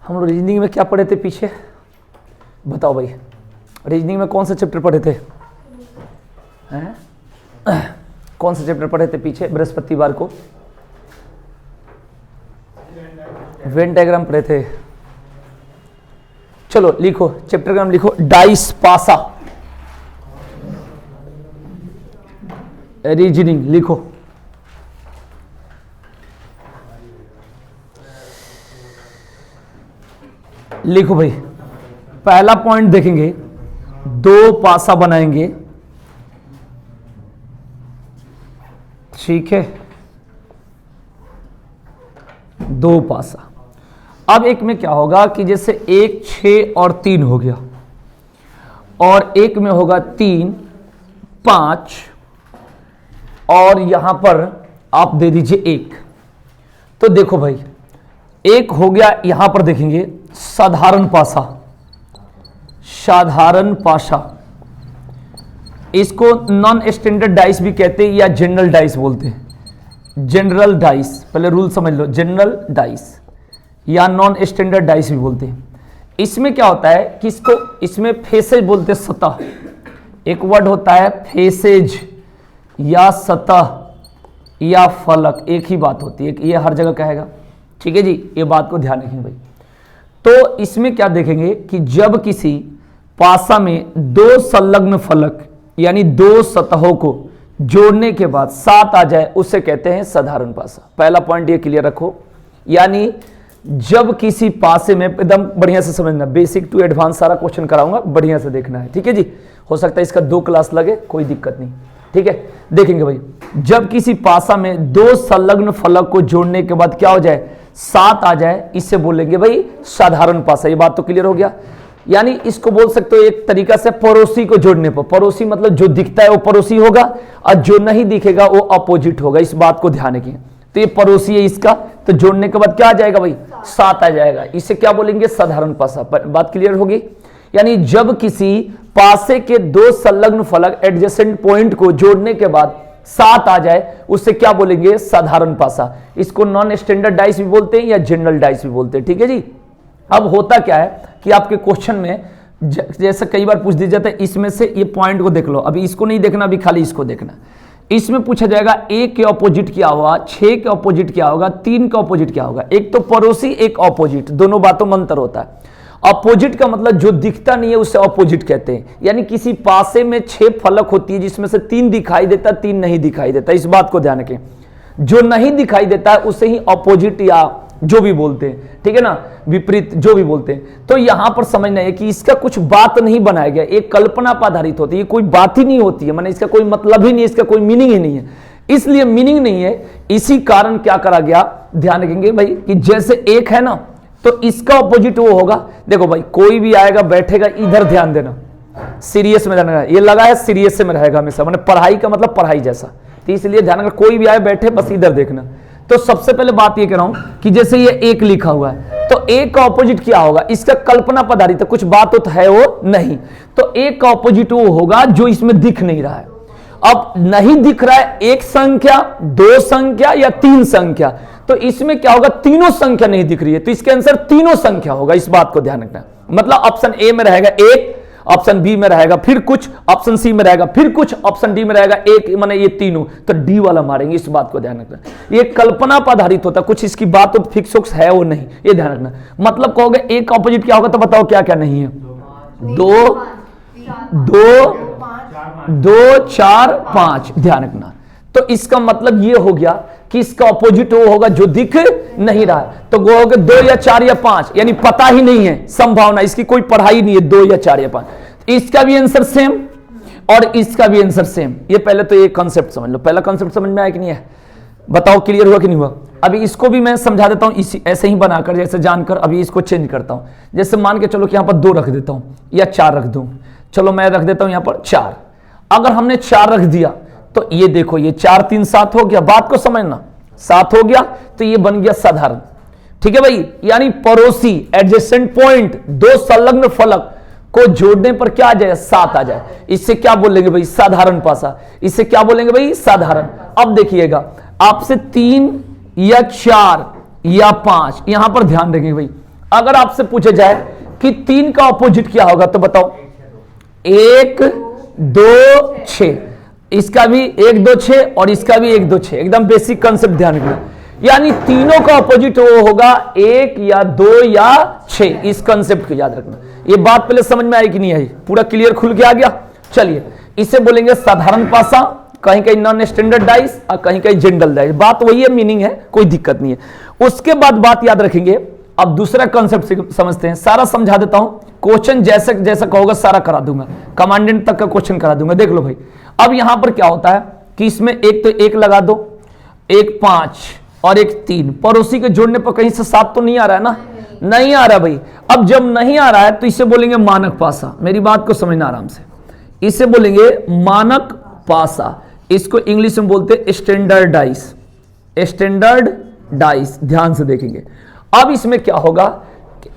हम लोग रीजनिंग में क्या पढ़े थे पीछे, बताओ भाई। रीजनिंग में कौन सा चैप्टर पढ़े थे? कौन सा चैप्टर पढ़े थे पीछे बृहस्पतिवार को? वेन डायग्राम पढ़े थे। चलो लिखो चैप्टर का नाम, लिखो डाइस पासा रीजनिंग, लिखो। लिखो भाई, पहला पॉइंट देखेंगे, दो पासा बनाएंगे, ठीक है, दो पासा। अब एक में क्या होगा कि जैसे 1, 6 और 3 हो गया, और एक में होगा 3, 5 और यहां पर आप दे दीजिए 1। तो देखो भाई, एक हो गया, यहां पर देखेंगे साधारण पासा, साधारण पासा, इसको नॉन स्टैंडर्ड डाइस भी कहते हैं या जनरल डाइस बोलते हैं। जनरल डाइस, पहले रूल समझ लो, जनरल डाइस या नॉन स्टैंडर्ड डाइस भी बोलते हैं। इसमें क्या होता है कि इसमें फेसेज बोलते हैं, सतह। एक वर्ड होता है फेसेज या सतह या फलक, एक ही बात होती है, ये हर जगह कहेगा, ठीक है जी, ये बात को ध्यान रखेंगे भाई। तो इसमें क्या देखेंगे कि जब किसी पासा में दो संलग्न फलक यानी दो सतहों को जोड़ने के बाद 7 आ जाए, उसे कहते हैं साधारण पासा। पहला पॉइंट ये क्लियर रखो, यानी जब किसी पासे में, एकदम बढ़िया से समझना, बेसिक टू एडवांस सारा क्वेश्चन कराऊंगा, बढ़िया से देखना है, ठीक है जी। हो सकता है इसका 2 क्लास लगे, कोई दिक्कत नहीं, ठीक है। देखेंगे भाई, जब किसी पासा में दो संलग्न फलक को जोड़ने के बाद क्या हो जाए, 7 आ जाए, इससे बोलेंगे भाई साधारण पासा। ये बात तो क्लियर हो गया। यानी इसको बोल सकते हो एक तरीका से पड़ोसी को जोड़ने पर, पड़ोसी मतलब जो दिखता है वो पड़ोसी होगा और जो नहीं दिखेगा वो अपोजिट होगा, इस बात को ध्यान रखिए। तो ये पड़ोसी है इसका, तो जोड़ने के बाद क्या आ जाएगा भाई, 7 आ जाएगा, इसे क्या बोलेंगे, साधारण पासा। बात क्लियर होगी। यानी जब किसी पासे के दो संलग्न फलक एडजेसेंट पॉइंट को जोड़ने के बाद 7 आ जाए, उससे क्या बोलेंगे, साधारण पासा। इसको नॉन स्टैंडर्ड डाइस भी बोलते हैं या जनरल डाइस भी बोलते हैं, ठीक है जी। अब होता क्या है कि आपके क्वेश्चन में जैसे कई बार पूछ दिया जाता है, इसमें से ये पॉइंट को देख लो, अभी इसको नहीं देखना, अभी खाली इसको देखना। इसमें पूछा जाएगा 1 के ऑपोजिट क्या होगा, 6 के ऑपोजिट क्या होगा, 3 के ऑपोजिट क्या होगा। एक तो पड़ोसी, एक ऑपोजिट, दोनों बातों में अंतर होता है। अपोजिट का मतलब जो दिखता नहीं है उसे अपोजिट कहते हैं। यानी किसी पासे में 6 फलक होती है जिसमें से 3 दिखाई देता, 3 नहीं दिखाई देता, इस बात को ध्यान रखें। जो नहीं दिखाई देता है उसे ही अपोजिट या जो भी बोलते हैं, ठीक है ना, विपरीत जो भी बोलते हैं। तो यहां पर समझना है कि इसका कुछ बात नहीं बनाया गया, एक कल्पना पर आधारित होती है, कोई बात ही नहीं होती है, माने इसका कोई मतलब ही नहीं है, इसका कोई मीनिंग ही नहीं है, इसलिए मीनिंग नहीं है। इसी कारण क्या करा गया, ध्यान रखेंगे भाई, कि जैसे एक है ना, तो इसका ऑपोजिट वो होगा। देखो भाई, कोई भी आएगा बैठेगा, इधर ध्यान देना, सीरियस में रहना, ये लगा है सीरियस में रहेगा हमेशा, माने पढ़ाई का मतलब पढ़ाई जैसा, तो इसलिए ध्यान रखना, कोई भी आए बैठे बस इधर देखना। तो सबसे पहले बात ये कह रहा हूं कि जैसे ये 1 लिखा हुआ है, तो 1 का ऑपोजिट क्या होगा, इसका कल्पना पर आधारित है, कुछ बात तो है वो नहीं, तो 1 का ऑपोजिट वो होगा जो इसमें दिख नहीं रहा है। अब नहीं दिख रहा है 1 संख्या, 2 संख्या या 3 संख्या, तो इसमें क्या होगा, तीनों संख्या नहीं दिख रही है, तो इसके आंसर तीनों संख्या होगा, इस बात को ध्यान रखना। मतलब ऑप्शन ए में रहेगा 1, ऑप्शन बी में रहेगा फिर कुछ, ऑप्शन सी में रहेगा फिर कुछ, ऑप्शन डी में रहेगा 1, माने ये तीनों, तो डी वाला मारेंगे, इस बात को ध्यान रखना। ये कल्पना पर आधारित होता है, कुछ इसकी बात तो फिक्स है वो नहीं, ये ध्यान रखना। मतलब कहोगे 1 का ऑपोजिट क्या होगा, तो बताओ क्या क्या नहीं है, 2, 4, 5, ध्यान रखना। तो इसका मतलब ये हो गया कि इसका ऑपोजिट वो होगा जो दिख नहीं रहा है, तो वो होगा 2 या 4 या 5, यानी पता ही नहीं है, संभावना, इसकी कोई पढ़ाई नहीं है, 2 या 4 या 5। इसका भी आंसर सेम और इसका भी आंसर सेम। ये पहले तो ये कॉन्सेप्ट समझ लो, पहला कॉन्सेप्ट समझ में आया कि नहीं है, बताओ क्लियर हुआ कि नहीं हुआ। अभी इसको भी मैं समझा देता हूं, इसी ऐसे ही बनाकर, जैसे जानकर अभी इसको चेंज करता हूं। जैसे मान के चलो कि यहां पर 2 रख देता हूं या 4 रख दूं, चलो मैं रख देता हूं यहां पर 4। अगर हमने 4 रख दिया तो ये देखो, ये 4, 3, 7 हो गया, बात को समझना, 7 हो गया, तो ये बन गया साधारण, ठीक है भाई। यानी पड़ोसी, एडजेसेंट पॉइंट, दो संलग्न फलक को जोड़ने पर क्या आ जाए, 7 आ जाए, इससे क्या बोलेंगे भाई, साधारण पासा। इससे क्या बोलेंगे भाई, साधारण। अब देखिएगा, आपसे 3 या 4 या 5, यहां पर ध्यान रखेंगे भाई, अगर आपसे पूछा जाए कि 3 का ऑपोजिट क्या होगा तो बताओ 1 2 6, इसका भी 1 2 6 और इसका भी 1 2 6, एकदम बेसिक कंसेप्ट ध्यान रखना। यानी तीनों का ऑपोजिट वो होगा 1 या 2 या 6, इस कंसेप्ट को याद रखना। ये बात पहले समझ में आई कि नहीं आई? पूरा क्लियर खुल के आ गया? चलिए इसे बोलेंगे साधारण पासा, कहीं कहीं नॉन स्टैंडर्ड डाइस और कहीं कहीं जनरल डाइस, बात वही है, मीनिंग है, कोई दिक्कत नहीं है। उसके बाद बात याद रखेंगे, अब दूसरा कंसेप्ट समझते हैं, सारा समझा देता हूं, क्वेश्चन जैसा जैसा कहोगे सारा करा दूंगा, कमांडेंट तक का क्वेश्चन करा दूंगा। देख लो भाई, अब यहां पर क्या होता है कि इसमें एक तो 1 लगा दो, 1 5 और 1 3, पड़ोसी के जोड़ने पर कहीं से 7 तो नहीं आ रहा है ना? नहीं आ रहा भाई। अब जब नहीं आ रहा है तो इसे बोलेंगे मानक पासा। मेरी बात को समझना आराम से, इसे बोलेंगे मानक पासा, इसको इंग्लिश में बोलते स्टैंडर्ड डाइस, स्टैंडर्ड डाइस। ध्यान से देखेंगे, अब इसमें क्या होगा,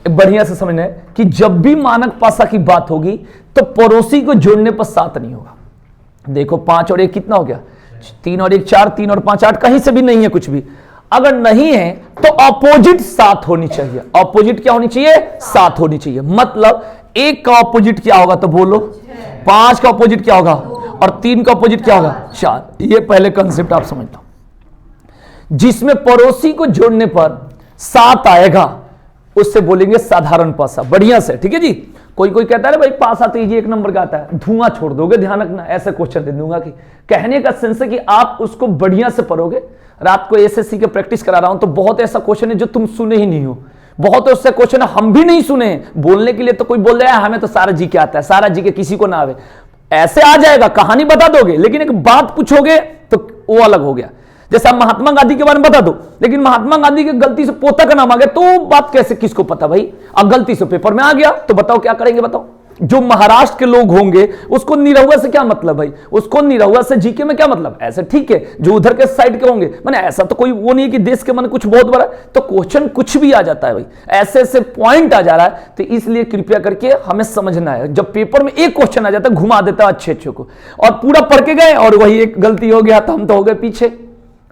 बढ़िया से समझना है कि जब भी मानक पासा की बात होगी तो पड़ोसी को जोड़ने पर 7 नहीं होगा। देखो 5 और 1 कितना हो गया, 3 और 1 4, 3 और 5 8, कहीं से भी नहीं है कुछ भी। अगर नहीं है तो ऑपोजिट 7 होनी चाहिए। ऑपोजिट क्या होनी चाहिए? 7 होनी चाहिए। मतलब 1 का ऑपोजिट क्या होगा तो बोलो, 5 का ऑपोजिट क्या होगा और 3 का ऑपोजिट क्या होगा 4। ये पहले कंसेप्ट आप समझ लो, जिसमें पड़ोसी को जोड़ने पर 7 आएगा उससे बोलेंगे साधारण पासा। बढ़िया से, ठीक है जी। कोई कोई कहता है भाई पासा तो एक नंबर का आता है, धुआं छोड़ दोगे, ध्यान रखना, ऐसे क्वेश्चन दे दूंगा कि कहने का सेंस है कि आप उसको बढ़िया से पढ़ोगे। रात को एसएससी के प्रैक्टिस करा रहा हूं तो बहुत ऐसा क्वेश्चन है जो तुम सुने ही नहीं हो, बहुत ऐसा क्वेश्चन है हम भी नहीं सुने हैं। बोलने के लिए तो कोई बोल रहा है हमें तो सारा जी के आता है, सारा जी के किसी को ना आवे, ऐसे आ जाएगा, कहानी बता दोगे, लेकिन एक बात पूछोगे तो वो अलग हो गया। जैसे आप महात्मा गांधी के बारे में बता दो, लेकिन महात्मा गांधी के गलती से पोता का नाम आ गया तो बात कैसे, किसको पता भाई? अब गलती से पेपर में आ गया तो बताओ क्या करेंगे? बताओ। जो महाराष्ट्र के लोग होंगे उसको निरहुआ से क्या मतलब भाई, उसको निरहुआ से जीके में क्या मतलब? ऐसे ठीक है, जो उधर के साइड के होंगे, मैंने ऐसा तो कोई वो नहीं है कि देश के मन कुछ बहुत बड़ा, तो क्वेश्चन कुछ भी आ जाता है भाई, ऐसे ऐसे पॉइंट आ जा रहा है। तो इसलिए कृपया करके हमें समझना है, जब पेपर में एक क्वेश्चन आ जाता है घुमा देता है अच्छे अच्छे को, और पूरा पढ़ के गए और वही एक गलती हो गया तो हम तो हो गए पीछे।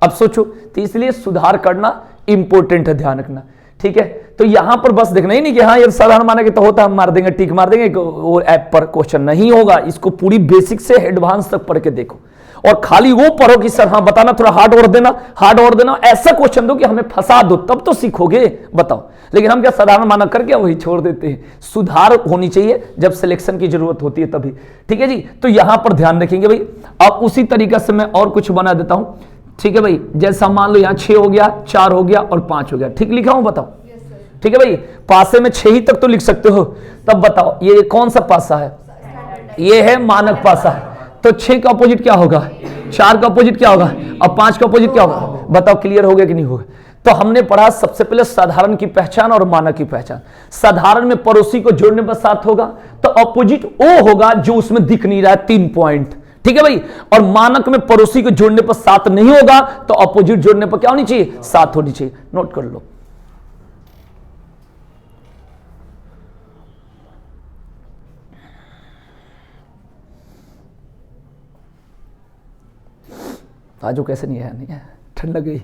अब सोचो, तो इसलिए सुधार करना इंपॉर्टेंट है, ध्यान रखना, ठीक है। तो यहां पर बस देखना ही नहीं कि हाँ ये साधारण माना कि तो होता हम मार देंगे, टिक मार देंगे, वो ऐप पर क्वेश्चन नहीं होगा। इसको पूरी बेसिक से एडवांस तक पढ़ के देखो, और खाली वो पढ़ो कि सर हाँ बताना, थोड़ा हार्ड और देना, हार्ड और देना, ऐसा क्वेश्चन दो कि हमें फंसा दो, तब तो सीखोगे। बताओ, लेकिन हम क्या साधारण माना करके वही छोड़ देते हैं। सुधार होनी चाहिए जब सिलेक्शन की जरूरत होती है तभी, ठीक है जी। तो यहां पर ध्यान रखेंगे भाई। अब उसी तरीके से मैं और कुछ बना देता हूं, ठीक है भाई। जैसा मान लो यहाँ 6 हो गया, 4 हो गया और 5 हो गया, ठीक लिखा हूं? बताओ, ठीक है भाई। पासे में 6 ही तक तो लिख सकते हो, तब बताओ ये कौन सा पासा है? ये है मानक पासा। तो 6 का अपोजिट क्या होगा, 4 का अपोजिट क्या होगा और 5 का अपोजिट क्या होगा? बताओ क्लियर हो गया कि नहीं होगा? तो हमने पढ़ा सबसे पहले साधारण की पहचान और मानक की पहचान। साधारण में पड़ोसी को जोड़ने पर 7 होगा, तो अपोजिट वो होगा जो उसमें दिख नहीं रहा है, 3 पॉइंट, ठीक है भाई। और मानक में पड़ोसी को जोड़ने पर 7 नहीं होगा, तो अपोजिट जोड़ने पर क्या होनी चाहिए? 7 होनी चाहिए। नोट कर लो। आजो कैसे नहीं है? नहीं है, ठंड लग गई।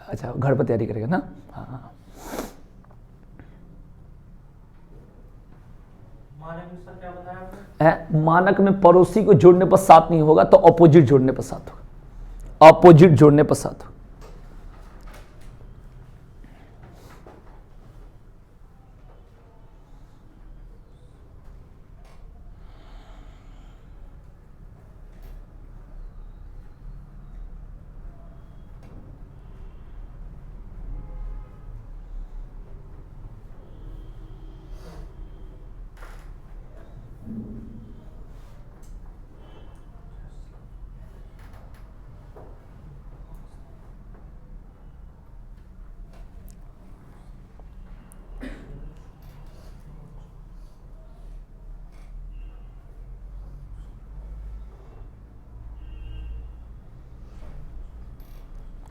अच्छा, घर पर तैयारी करेगा ना? हाँ। मानक में पड़ोसी को जोड़ने पर 7 नहीं होगा, तो अपोजिट जोड़ने पर 7 होगा, अपोजिट जोड़ने पर 7 होगा।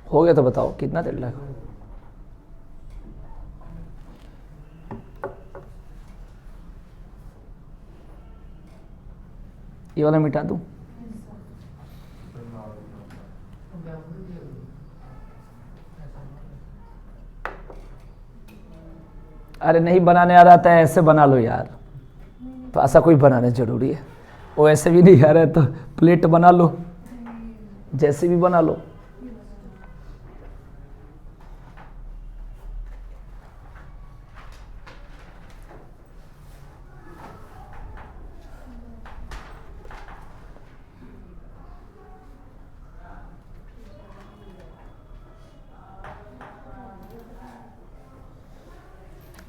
हो गया तो बताओ कितना देर लगेगा? ये वाला मिटा दूं? अरे नहीं बनाने आ रहा था, ऐसे बना लो यार, तो ऐसा कोई बनाना जरूरी है? वो ऐसे भी नहीं आ रहा है तो प्लेट बना लो, जैसे भी बना लो।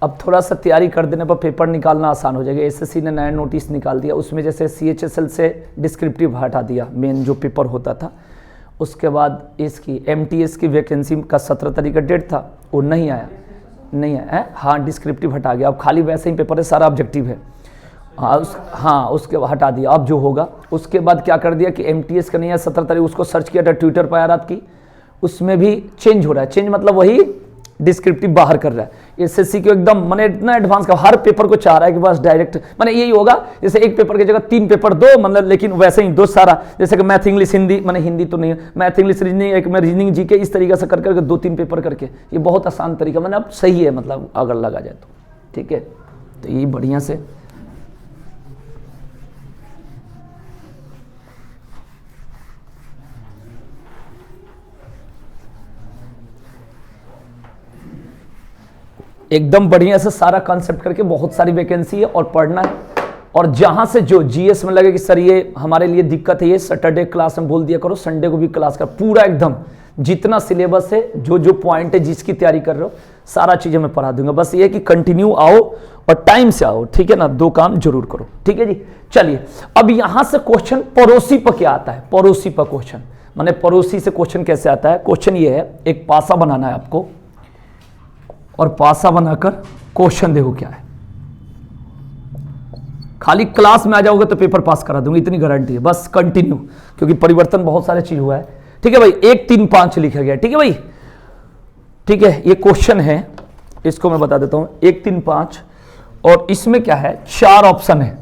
अब थोड़ा सा तैयारी कर देने पर पेपर निकालना आसान हो जाएगा। एसएससी ने नया नोटिस निकाल दिया, उसमें जैसे CHSL से डिस्क्रिप्टिव हटा दिया, मेन जो पेपर होता था। उसके बाद इसकी MTS की वैकेंसी का 17 तारीख का डेट था, वो नहीं आया है। हाँ, डिस्क्रिप्टिव हटा गया, अब खाली वैसे ही पेपर है, सारा ऑब्जेक्टिव है। हाँ उसके हटा दिया। अब जो होगा उसके बाद क्या कर दिया कि MTS का नहीं है 17 तारीख, उसको सर्च किया था ट्विटर पर रात की, उसमें भी चेंज हो रहा है। चेंज मतलब वही डिस्क्रिप्टिव बाहर कर रहा है। एसएससी को एकदम मैंने इतना एडवांस का, हर पेपर को चाह रहा है कि बस डायरेक्ट मैंने यही होगा, जैसे एक पेपर की जगह 3 पेपर दो, मतलब लेकिन वैसे ही दो सारा, जैसे कि मैथ इंग्लिश हिंदी, मैंने हिंदी तो नहीं, मैथ इंग्लिश रीजनिंग, एक में रीजनिंग जीके, इस तरीके से कर करके 2-3 पेपर करके, ये बहुत आसान तरीका, मैंने अब सही है, मतलब अगर लगा जाए तो ठीक है। तो यही बढ़िया से एकदम बढ़िया से सारा कॉन्सेप्ट करके, बहुत सारी वैकेंसी है और पढ़ना है। और जहां से जो जीएस में लगे कि सर ये हमारे लिए दिक्कत है, ये सैटरडे क्लास में बोल दिया करो, संडे को भी क्लास कर, पूरा एकदम जितना सिलेबस है, जो जो पॉइंट है, जिसकी तैयारी कर रहे हो, सारा चीजें मैं पढ़ा दूंगा। बस ये कि कंटिन्यू आओ और टाइम से आओ, ठीक है ना, 2 काम जरूर करो, ठीक है जी। चलिए अब यहां से क्वेश्चन पड़ोसी पर क्या आता है, पड़ोसी पर क्वेश्चन, माने पड़ोसी से क्वेश्चन कैसे आता है। क्वेश्चन ये है, एक पासा बनाना है आपको, और पासा बनाकर क्वेश्चन देखो क्या है। खाली क्लास में आ जाओगे तो पेपर पास करा दूंगा, इतनी गारंटी है। बस कंटिन्यू, क्योंकि परिवर्तन बहुत सारे चीज हुआ है, ठीक है भाई। 1 3 5 लिखा गया, ठीक है भाई, ठीक है। ये क्वेश्चन है, इसको मैं बता देता हूं, 1 3 5, और इसमें क्या है, 4 ऑप्शन है।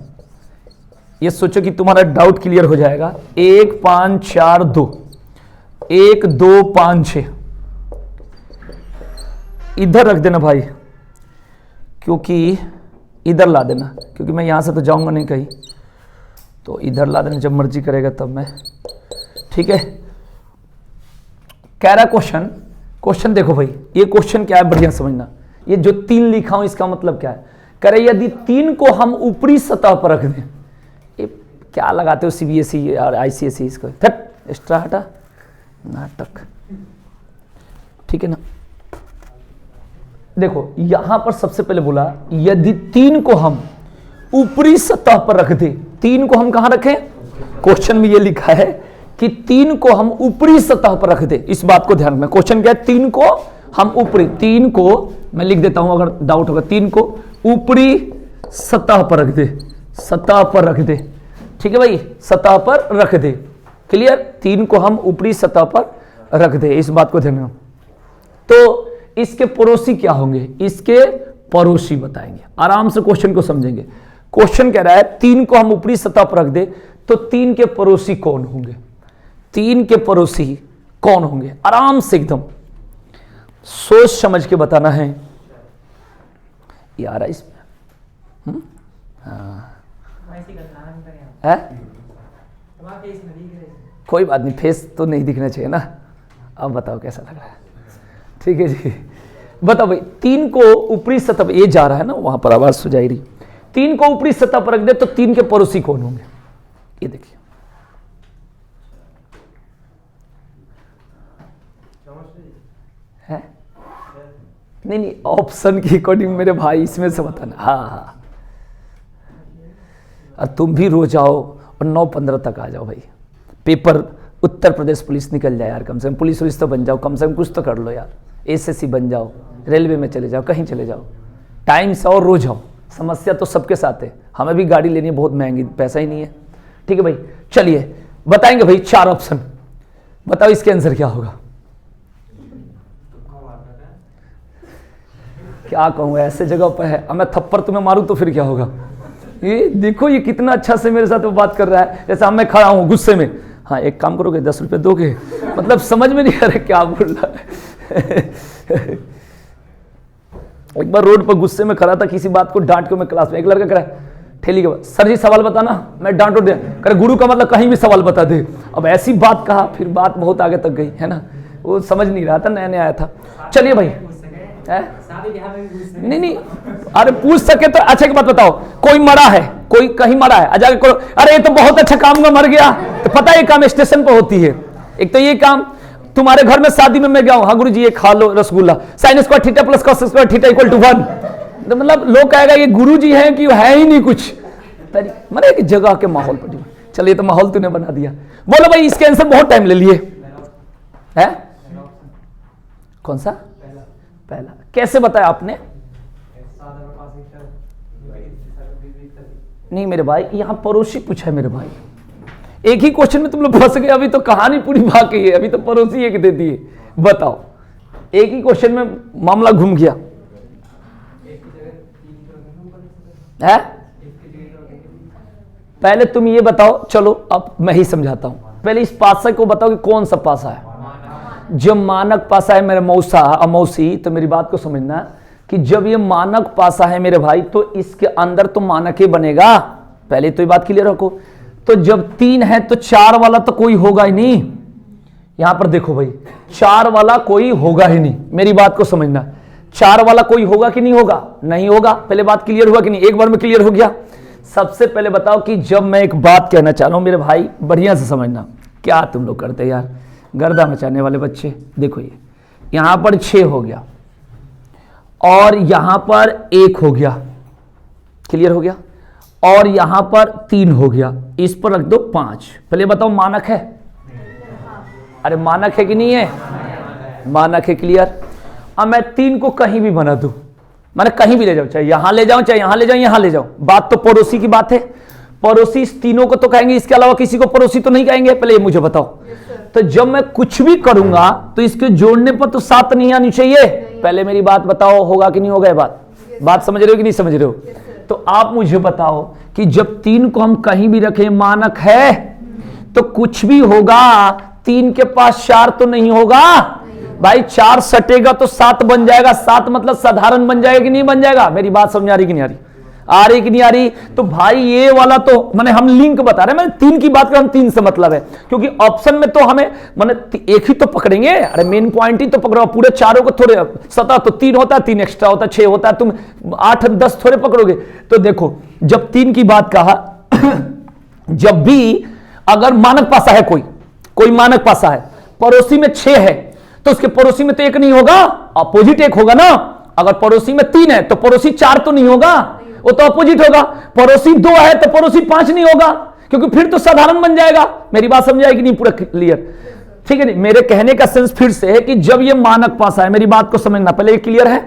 ये सोचो कि तुम्हारा डाउट क्लियर हो जाएगा। 1 5 4 2, 1 2 5 6, इधर रख देना भाई, क्योंकि इधर ला देना, क्योंकि मैं यहां से तो जाऊंगा नहीं कहीं, तो इधर ला देना, जब मर्जी करेगा तब मैं, ठीक है। कह रहा क्वेश्चन देखो भाई, ये क्वेश्चन क्या है, बढ़िया समझना। ये जो 3 लिखा हूं इसका मतलब क्या है, कह रहे यदि 3 को हम ऊपरी सतह पर रख दें, ये क्या लगाते हो CBSE और ICSE, इसको एक्स्ट्रा हटा नाटक, ठीक है ना। देखो यहां पर सबसे पहले बोला, यदि 3 को हम ऊपरी सतह पर रख दें, 3 को हम कहां रखें, क्वेश्चन में ये लिखा है कि 3 को हम ऊपरी सतह पर रख दें। इस बात को ध्यान में, क्वेश्चन क्या है, 3 को हम ऊपरी, 3 को मैं लिख देता हूं अगर डाउट होगा, 3 को ऊपरी सतह पर रख दे, सतह पर रख दे, ठीक है भाई, सतह पर रख दे, क्लियर। 3 को हम ऊपरी सतह पर रख दे, इस बात को ध्यान में। तो इसके पड़ोसी क्या होंगे, इसके पड़ोसी बताएंगे, आराम से क्वेश्चन को समझेंगे। क्वेश्चन कह रहा है 3 को हम ऊपरी सतह पर रख दे, तो 3 के पड़ोसी कौन होंगे, 3 के पड़ोसी कौन होंगे, आराम से एकदम सोच समझ के बताना है यार। इसमें है कोई बात नहीं, फेस तो नहीं दिखना चाहिए ना। अब बताओ कैसा लग रहा है, ठीक है जी। बताओ भाई, 3 को ऊपरी सतह पर, ये जा रहा है ना वहां पर, आवाज सुझाई रही, 3 को ऊपरी सतह पर रख दे तो 3 के पड़ोसी कौन होंगे, ये देखिए। है नहीं, ऑप्शन की अकॉर्डिंग मेरे भाई, इसमें से बताना। हाँ, और तुम भी रोज आओ और 9-15 तक आ जाओ भाई। पेपर उत्तर प्रदेश पुलिस निकल जाए यार, कम से कम पुलिस तो बन जाओ, कम से कम कुछ तो कर लो यार। एसएससी बन जाओ, रेलवे में चले जाओ, कहीं चले जाओ, टाइम से और रोज आओ। समस्या तो सबके साथ है, हमें भी गाड़ी लेनी है बहुत महंगी, पैसा ही नहीं है, ठीक है भाई। चलिए बताएंगे भाई 4 ऑप्शन, बताओ इसके आंसर क्या होगा। क्या कहूँ, ऐसे जगह पर है, अब मैं थप्पड़ तुम्हें मारूं तो फिर क्या होगा। ये देखो, ये कितना अच्छा से मेरे साथ वो बात कर रहा है, जैसा मैं खड़ा हूं गुस्से में। हाँ एक काम करोगे, 10 रुपये दोगे, मतलब समझ में नहीं आ रहा क्या बोल रहा है। एक बार रोड पर गुस्से में खड़ा था, किसी बात को डांट के मैं क्लास में, एक लड़का कह रहा है ठेली के बाद, सर जी सवाल बताना, मैं डांटो दे, करे गुरु का मतलब कहीं भी सवाल बता दे। अब ऐसी बात कहा, फिर बात बहुत आगे तक गई, है ना, वो समझ नहीं रहा था, नया नया आया था। चलिए भाई, नहीं, अरे पूछ सके तो अच्छा, एक बात बताओ, कोई मरा है, कोई कहीं मरा है, जाके करो, अरे ये तो बहुत अच्छा काम में मर गया, तो पता है ये काम स्टेशन पर होती है। एक तो ये काम, तुम्हारे घर में शादी में मैं गया हूं, हाँ गुरु जी ये खा लो rasgulla, sine square theta plus cos square theta equal to 1, तो मतलब लोग कहेगा ये गुरु जी हैं कि है ही नहीं कुछ, मरे एक जगह के माहौल पर। चलिए तो माहौल तूने बना दिया। बोलो भाई, इसके आंसर बहुत टाइम ले लिए है, कौन सा पहला, कैसे बताया आपने? नहीं मेरे भाई, यहां पड़ोसी पूछा है मेरे भाई, एक ही क्वेश्चन में तुम लोग फंस गए, अभी तो कहानी पूरी बाकी है, अभी तो पड़ोसी एक दे दिए। बताओ, एक ही क्वेश्चन में मामला घूम गया है। पहले तुम ये बताओ, चलो अब मैं ही समझाता हूं, पहले इस पासा को बताओ कि कौन सा पासा है। जो मानक पासा है मेरे मौसा अमौसी, तो मेरी बात को समझना कि जब ये मानक पासा है मेरे भाई, तो इसके अंदर तो मानक ही बनेगा, पहले तो ये बात क्लियर रखो। तो जब 3 है तो 4 वाला तो कोई होगा ही नहीं, यहां पर देखो भाई, 4 वाला कोई होगा ही नहीं, मेरी बात को समझना, 4 वाला कोई होगा कि नहीं होगा? नहीं होगा। पहले बात क्लियर हुआ कि नहीं? एक बार में क्लियर हो गया। सबसे पहले बताओ कि जब मैं एक बात कहना चाह रहा हूं मेरे भाई, बढ़िया से समझना, क्या तुम लोग करते यार, गर्दा मचाने वाले बच्चे। देखो ये यहां पर 6 हो गया और यहां पर 1 हो गया, क्लियर हो गया, और यहां पर 3 हो गया, इस पर रख दो 5। पहले बताओ मानक है? अरे मानक है कि नहीं है? मानक है, क्लियर। अब मैं 3 को कहीं भी बना दूं, मैंने कहीं भी ले जाओ, चाहे यहां ले जाऊं, चाहे यहां ले जाऊं, यहां ले जाऊं, बात तो पड़ोसी की बात है। पड़ोसी इस तीनों को तो कहेंगे, इसके अलावा किसी को पड़ोसी तो नहीं कहेंगे। पहले ये मुझे बताओ, तो जब मैं कुछ भी करूंगा तो इसके जोड़ने पर तो 7 नहीं आनी चाहिए। पहले मेरी बात बताओ, होगा कि नहीं होगा? ये बात समझ रहे हो कि नहीं समझ रहे हो? तो आप मुझे बताओ कि जब 3 को हम कहीं भी रखें, मानक है, तो कुछ भी होगा, 3 के पास 4 तो नहीं होगा भाई। 4 सटेगा तो 7 बन जाएगा, 7 मतलब साधारण बन जाएगा कि नहीं बन जाएगा? मेरी बात समझ आ रही कि नहीं आ रही? आ रही कि नहीं आ रही? तो भाई ये वाला तो मैंने हम लिंक बता रहे हैं, मैंने 3 की बात कर, हम 3 से मतलब है, क्योंकि ऑप्शन में तो हमें मैंने एक ही तो पकड़ेंगे। अरे मेन पॉइंट ही तो पकड़ो, पूरे चारों को थोड़े, 7 तो 3 होता है, 3 एक्स्ट्रा होता है, 6 होता है, तुम 8 10 थोड़े पकड़ोगे। तो देखो, जब 3 की बात कहा, जब भी अगर मानक पासा है, कोई मानक पासा है, पड़ोसी में 6 है, तो उसके पड़ोसी में तो 1 नहीं होगा, अपोजिट 1 होगा ना। अगर पड़ोसी में 3 है तो पड़ोसी 4 तो नहीं होगा, वो तो अपोजिट होगा। पड़ोसी 2 है तो पड़ोसी 5 नहीं होगा, क्योंकि फिर तो साधारण बन जाएगा। मेरी बात समझ आएगी नहीं? पूरा क्लियर, ठीक है? नहीं, मेरे कहने का सेंस फिर से है कि जब ये मानक पासा है, मेरी बात को समझना, पहले ये क्लियर है,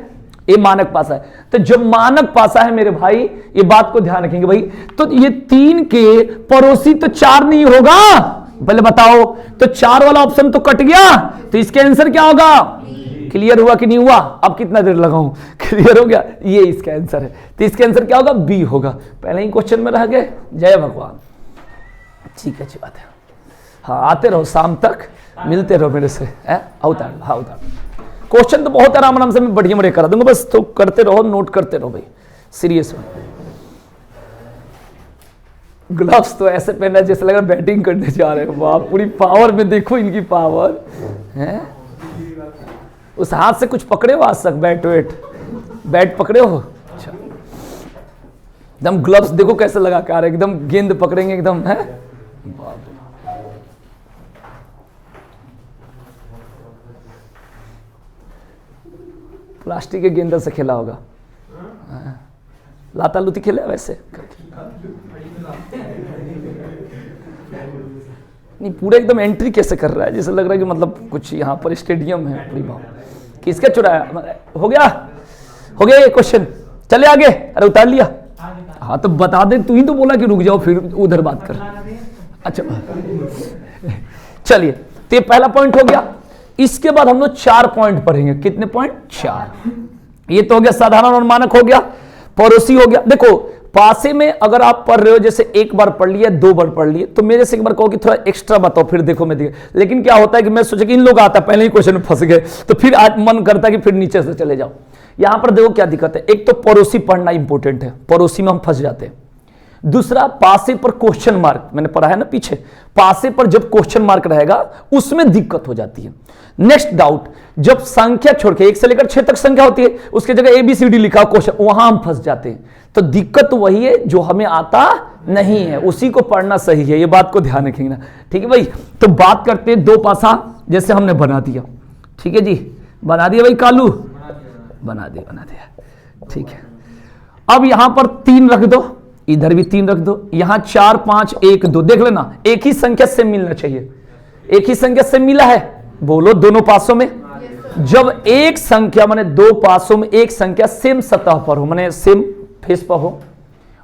ये मानक पासा है। तो जब मानक पासा है मेरे भाई, ये बात को ध्यान रखेंगे भाई, तो ये 3 के पड़ोसी तो 4 नहीं होगा। पहले बताओ, तो 4 वाला ऑप्शन तो कट गया, तो इसके आंसर क्या होगा? क्लियर हुआ कि नहीं हुआ? अब कितना देर लगाऊं? क्लियर हो गया? ये इसका आंसर है। तो इसका आंसर क्या होगा? बी होगा। पहले ही क्वेश्चन में रह गए, जय भगवान। ठीक है, अच्छी बात है। हाँ, आते रहो, शाम तक मिलते रहो मेरे से। उतार, हाँ उतार। क्वेश्चन तो बहुत आराम से मैं बढ़िया बढ़िया करा दूंगा, बस तो करते रहो, नोट करते रहो भाई, सीरियस में। ग्लव्स तो ऐसे पहना जैसे लग रहा है बैटिंग करने जा रहे हो। वाह, पूरी पावर में देखो इनकी पावर है। उस हाथ से कुछ पकड़े हो आज तक? बैट पकड़े हो? अच्छा, एकदम ग्लव्स देखो कैसे लगा के आ रहे, एकदम गेंद पकड़ेंगे एकदम, है? प्लास्टिक के गेंद से खेला होगा, लाता लुती खेला वैसे नहीं। पूरे एकदम एंट्री कैसे कर रहा है, जैसे लग रहा है कि मतलब कुछ यहाँ पर स्टेडियम है। पूरी बात किसका चुराया? हो गया ये क्वेश्चन। चले आगे। अरे उतार लिया? हाँ तो बता दे, तू ही तो बोला कि रुक जाओ फिर उधर बात कर। अच्छा चलिए, तो ये पहला पॉइंट हो गया। इसके बाद हम लोग 4 पॉइंट पढ़ेंगे। कितने पॉइंट? 4। ये तो हो गया साधारण और मानक हो गया, पड़ोसी हो गया। देखो पासे में अगर आप पढ़ रहे हो, जैसे एक बार पढ़ लिया, 2 बार पढ़ लिए, तो मेरे से एक बार कहो कि थोड़ा एक्स्ट्रा बताओ, फिर देखो मैं देखो। लेकिन क्या होता है कि मैं सोचा कि इन लोग आता पहले ही क्वेश्चन में फंस गए, तो फिर आज मन करता है कि फिर नीचे से चले जाओ। यहां पर देखो क्या दिक्कत है, एक तो पड़ोसी पढ़ना इंपॉर्टेंट है, पड़ोसी में हम फंस जाते हैं। दूसरा, पासे पर क्वेश्चन मार्क, मैंने पढ़ा है ना पीछे, पासे पर जब क्वेश्चन मार्क रहेगा उसमें दिक्कत हो जाती है। नेक्स्ट डाउट, जब संख्या छोड़ के 1 से लेकर 6 तक संख्या होती है, उसके जगह ABCD लिखा क्वेश्चन, वहां हम फंस जाते हैं। तो दिक्कत वही है जो हमें आता नहीं है, उसी को पढ़ना सही है, ये बात को ध्यान रखेंगे ना, ठीक है भाई। तो बात करते हैं 2 पासा, जैसे हमने बना दिया, ठीक है जी, बना दिया भाई कालू, बना दिया, ठीक है। अब यहां पर 3 रख दो, इधर भी 3 रख दो, यहां 4 5 1 2, देख लेना एक ही संख्या से मिलना चाहिए, एक ही संख्या से मिला है, बोलो दोनों पासों में। जब एक संख्या माने 2 पासों में एक संख्या सेम सतह पर हो, माने सेम फेस पर हो,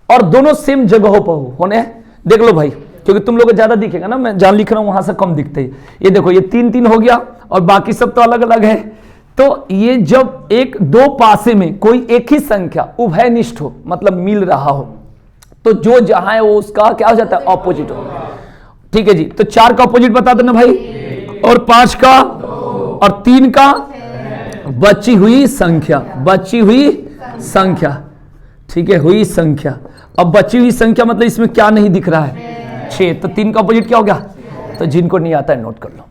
और दोनों सेम जगहों पर होने, देख लो भाई, क्योंकि तुम लोग को ज्यादा दिखेगा ना, मैं जहां लिख रहा हूं वहां से कम दिखते है। ये देखो, ये 3 3 हो गया और बाकी सब तो अलग अलग है। तो ये जब 2 पासे में कोई एक ही संख्या उभयनिष्ठ हो, मतलब मिल रहा हो, तो जो जहां है वो उसका क्या हो जाता है, ऑपोजिट हो, ठीक है जी। तो 4 का ऑपोजिट बता देना भाई, और 5 का, और 3 का, बची हुई संख्या, बची हुई संख्या, ठीक है, हुई संख्या। अब बची हुई संख्या मतलब इसमें क्या नहीं दिख रहा है, 6, तो 3 का ऑपोजिट क्या हो गया। तो जिनको नहीं आता है नोट कर लो,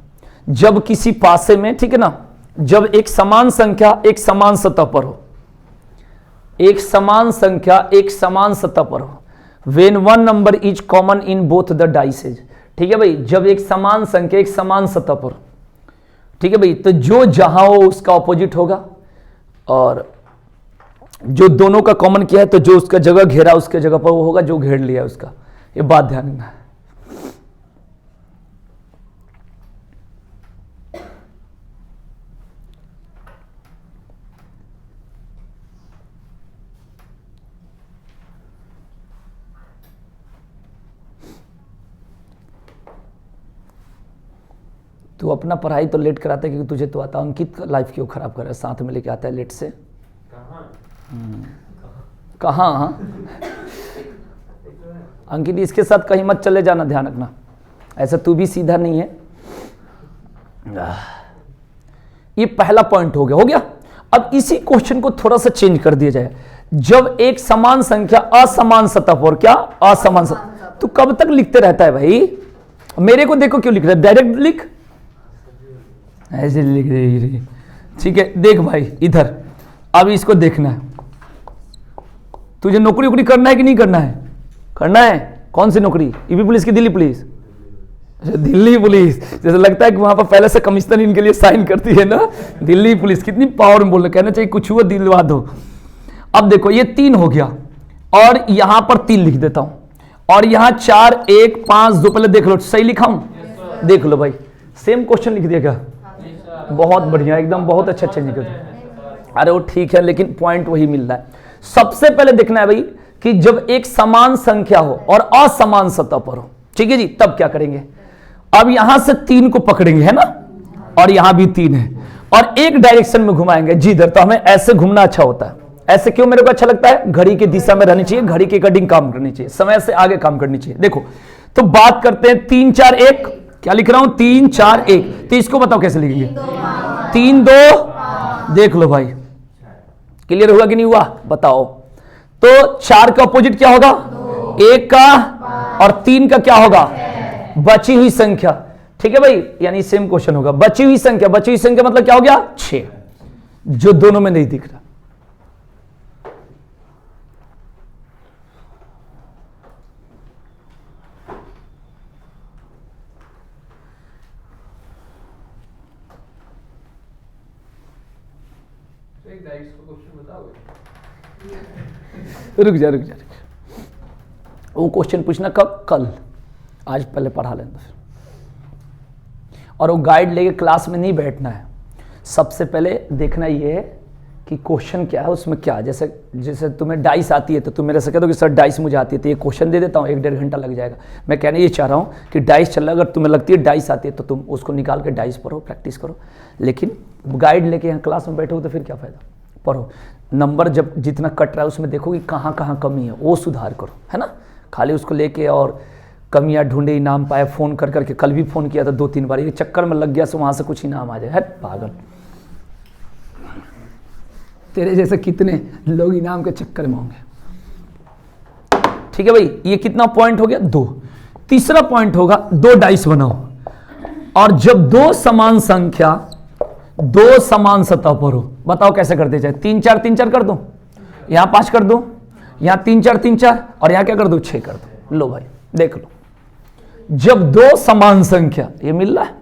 जब किसी पासे में, ठीक है ना, जब एक समान संख्या एक समान सतह पर हो, एक समान संख्या एक समान सतह पर हो, when one number is common in both the dices, ठीक है भाई, जब एक समान संख्या एक समान सतह पर, ठीक है भाई, तो जो जहां हो उसका ऑपोजिट होगा, और जो दोनों का कॉमन किया है तो जो उसका जगह घेरा उसके जगह पर वो होगा जो घेर लिया है उसका, ये बात ध्यान रखना है। तू अपना पढ़ाई तो लेट कराता है क्योंकि तुझे तो आता, अंकित का लाइफ क्यों खराब कर रहा है, साथ में लेके आता है लेट से, कहाँ अंकित, इसके साथ कहीं मत चले जाना, ध्यान रखना, ऐसा तू भी सीधा नहीं है। ये पहला पॉइंट हो गया। अब इसी क्वेश्चन को थोड़ा सा चेंज कर दिया जाए, जब एक समान संख्या असमान सतह पर, क्या असमान सतह, तू कब तक लिखते रहता है भाई, मेरे को देखो क्यों लिख रहा है, डायरेक्ट लिख, ऐसे लिख रही, ठीक है। देख भाई इधर, अब इसको देखना है, तुझे नौकरी वोकरी करना है कि नहीं करना है, करना है, कौन सी नौकरी, यूपी पुलिस की दिल्ली पुलिस, दिल्ली पुलिस, जैसे लगता है कि वहां पर पहले से कमिश्नर इनके लिए साइन करती है ना, दिल्ली पुलिस, कितनी पावर में बोल रहे, कहना चाहिए कुछ हुआ दिलवा दो। अब देखो ये 3 हो गया, और यहां पर 3 लिख देता हूं, और यहां 4 1 5 2, पहले देख लो सही लिखा हूं, देख लो भाई, सेम क्वेश्चन लिख दिया, बहुत बढ़िया, एकदम बहुत अच्छा चेंज कर दिया। अरे वो ठीक है, लेकिन पॉइंट वही मिल रहा है। सबसे पहले देखना है भाई कि जब एक समान संख्या हो और असमान सतह पर हो, ठीक है जी, तब क्या करेंगे। अब यहां से 3 को पकड़ेंगे, है ना, और यहां भी 3 है, और एक डायरेक्शन में घुमाएंगे जिधर, तो हमें ऐसे घूमना अच्छा होता है। ऐसे क्यों मेरे को अच्छा लगता है, घड़ी की दिशा में रहनी चाहिए, घड़ी के अकॉर्डिंग काम करनी चाहिए, समय से आगे काम करनी चाहिए। देखो तो बात करते हैं 3 4 1, क्या लिख रहा हूं, 3 4 1, तो इसको बताओ कैसे लिखेंगे, 3 2, देख लो भाई क्लियर हुआ कि नहीं हुआ, बताओ। तो 4 का अपोजिट क्या होगा, 1 का, और 3 का क्या होगा, बची हुई संख्या, ठीक है भाई, यानी सेम क्वेश्चन होगा, बची हुई संख्या, बची हुई संख्या मतलब क्या हो गया, 6, जो दोनों में नहीं दिख रहा। रुक जा, वो क्वेश्चन पूछना कब, कल, आज पहले पढ़ा लेना, और वो गाइड लेके क्लास में नहीं बैठना है। सबसे पहले देखना ये है कि क्वेश्चन क्या है, उसमें क्या, जैसे तुम्हें डाइस आती है तो तुम मेरे से कह दो कि सर डाइस मुझे आती है, तो ये क्वेश्चन दे देता हूँ, 1-1.5 घंटा लग जाएगा। मैं कहना ये चाह रहा हूँ कि डाइस चल रहा है, अगर तुम्हें लगती है डाइस आती है तो तुम उसको निकाल के डाइस पढ़ो, प्रैक्टिस करो, लेकिन गाइड लेके यहाँ क्लास में बैठो तो फिर क्या फायदा, पढ़ो, नंबर जब जितना कट रहा है उसमें देखो कि कहाँ कहाँ कमी है, वो सुधार करो, है ना। खाली उसको लेके और कमियां ढूंढे, इनाम पाए, फ़ोन कर करके, कल भी फ़ोन किया था 2-3 बार, ये चक्कर में लग गया सो वहाँ से कुछ इनाम आ जाए, है पागल। तेरे जैसे कितने लोग इनाम के चक्कर में होंगे। ठीक है भाई, ये कितना पॉइंट हो गया? 2। तीसरा पॉइंट होगा 2 डाइस बनाओ, और जब 2 समान संख्या 2 समान सतह पर हो, बताओ कैसे करते जाए? 3 4 3 4 कर दो, यहां 5 कर दो, यहां 3 4 3 4, और यहां क्या कर दो? 6 कर दो। लो भाई देख लो, जब 2 समान संख्या, ये मिल रहा है?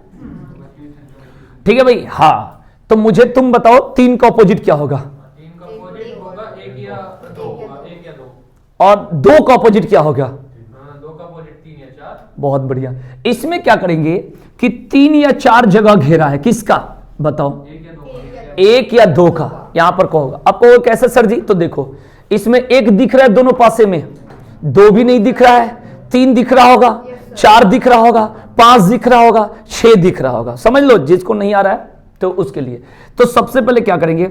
ठीक है भाई, हाँ। तो मुझे तुम बताओ 3 का ऑपोजिट क्या होगा? 3 का ऑपोजिट होगा 1 या 2, और 2 का ऑपोजिट क्या होगा? 2 का ऑपोजिट 3 या 4। बहुत बढ़िया। इसमें क्या करेंगे कि 3 या 4 जगह घेरा है, किसका बताओ? 1 या 2 का। यहां पर कहोगा, अब कहोगे कैसे सर जी? तो देखो, इसमें 1 दिख रहा है दोनों पासे में, 2 भी नहीं दिख रहा है, 3 दिख रहा होगा, 4 दिख रहा होगा, 5 दिख रहा होगा, 6 दिख रहा होगा। समझ लो, जिसको नहीं आ रहा है तो उसके लिए। तो सबसे पहले क्या करेंगे,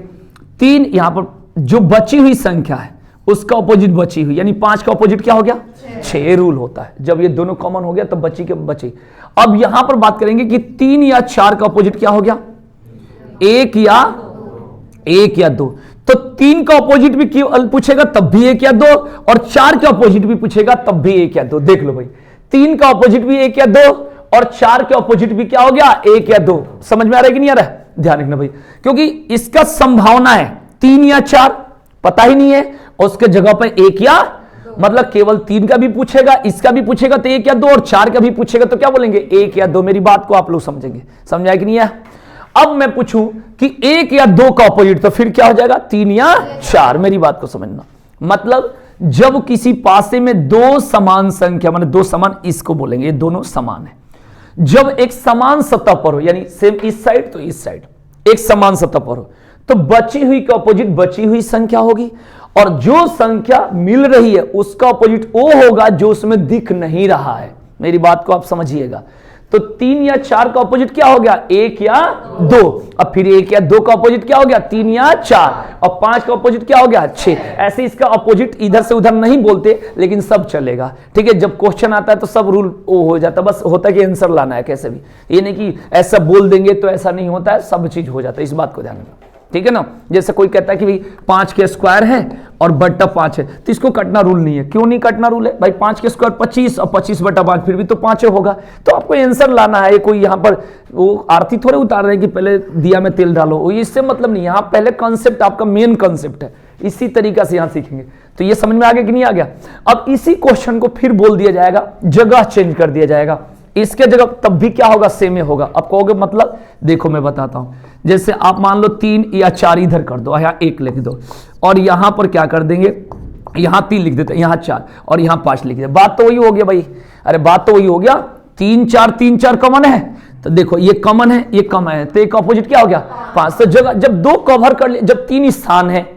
3 यहां पर जो बची हुई संख्या है उसका ऑपोजिट बची हुई, यानी 5 का ऑपोजिट क्या हो गया? 6 रूल होता है, जब ये दोनों कॉमन हो गया तब बची के बची। अब यहां पर बात करेंगे कि 3 या 4 का ऑपोजिट क्या हो गया? 1 या 2। तो 3 का ऑपोजिट भी पूछेगा तब भी 1 या 2, और 4 का ऑपोजिट भी पूछेगा तब भी 1 या 2। देख लो भाई, 3 का ऑपोजिट भी 1 या 2, और 4 के ऑपोजिट भी क्या हो गया? 1 या 2। समझ में आ रहा है कि नहीं आ रहा है? ध्यान रखना भाई, क्योंकि इसका संभावना है 3 या 4, पता ही नहीं है, उसके जगह पर 1 या, मतलब केवल 3 का भी पूछेगा, इसका भी पूछेगा तो 1 या 2, और 4 का भी पूछेगा तो क्या बोलेंगे? 1 या 2। मेरी बात को आप लोग समझेंगे, समझाया कि नहीं है? अब मैं पूछूं कि 1 या 2 का ऑपोजिट, तो फिर क्या हो जाएगा? 3 या 4। मेरी बात को समझना, मतलब जब किसी पासे में 2 समान संख्या, मतलब 2 समान, इसको बोलेंगे ये दोनों समान है, जब एक समान सतह पर हो, यानी सेम इस साइड तो इस साइड, एक समान सतह पर हो, तो बची हुई का ऑपोजिट बची हुई संख्या होगी, और जो संख्या मिल रही है उसका ऑपोजिट वो होगा जो उसमें दिख नहीं रहा है। मेरी बात को आप समझिएगा। तो 3 या 4 का ऑपोजिट क्या हो गया? 1 या 2। अब फिर 1 या 2 का ऑपोजिट क्या हो गया? 3 या 4। और 5 का ऑपोजिट क्या हो गया? 6। ऐसे इसका ऑपोजिट इधर से उधर नहीं बोलते, लेकिन सब चलेगा। ठीक है, जब क्वेश्चन आता है तो सब रूल वो हो जाता है, बस होता है कि आंसर लाना है कैसे भी, ये नहीं कि ऐसा बोल देंगे तो ऐसा नहीं होता है, सब चीज हो जाता है। इस बात को ध्यान रखना, ठीक है ना। जैसे कोई कहता है कि भाई 5 के स्क्वायर है और बट्टा 5 है, तो इसको कटना रूल नहीं है। क्यों नहीं कटना रूल है भाई? 5 के स्क्वायर 25 और 25 बट्टा 5, फिर भी तो 5 होगा। तो आपको आंसर लाना है, कोई यहाँ पर वो आरती थोड़े उतार रहे हैं कि पहले दिया में तेल डालो, इससे मतलब नहीं। यहाँ पहले कॉन्सेप्ट आपका मेन कॉन्सेप्ट है, इसी तरीका से यहाँ सीखेंगे। तो ये समझ में आ गया कि नहीं आ गया? अब इसी क्वेश्चन को फिर बोल दिया जाएगा, जगह चेंज कर दिया जाएगा, इसके जगह तब भी क्या होगा? सेम ही होगा। अब कहोगे मतलब, देखो मैं बताता हूं। जैसे आप मान लो 3 या 4 इधर कर दो, यहाँ 1 लिख दो, और यहां पर क्या कर देंगे? यहां 3 लिख देते, यहां 4, और यहां 5 लिख देते। बात तो वही हो गया भाई, अरे बात तो वही हो गया। 3 4 कॉमन है, तो देखो ये कॉमन है, ये कॉमन है, तो एक ऑपोजिट क्या हो गया? 5। तो जगह जब 2 कवर कर ले, जब 3 स्थान है,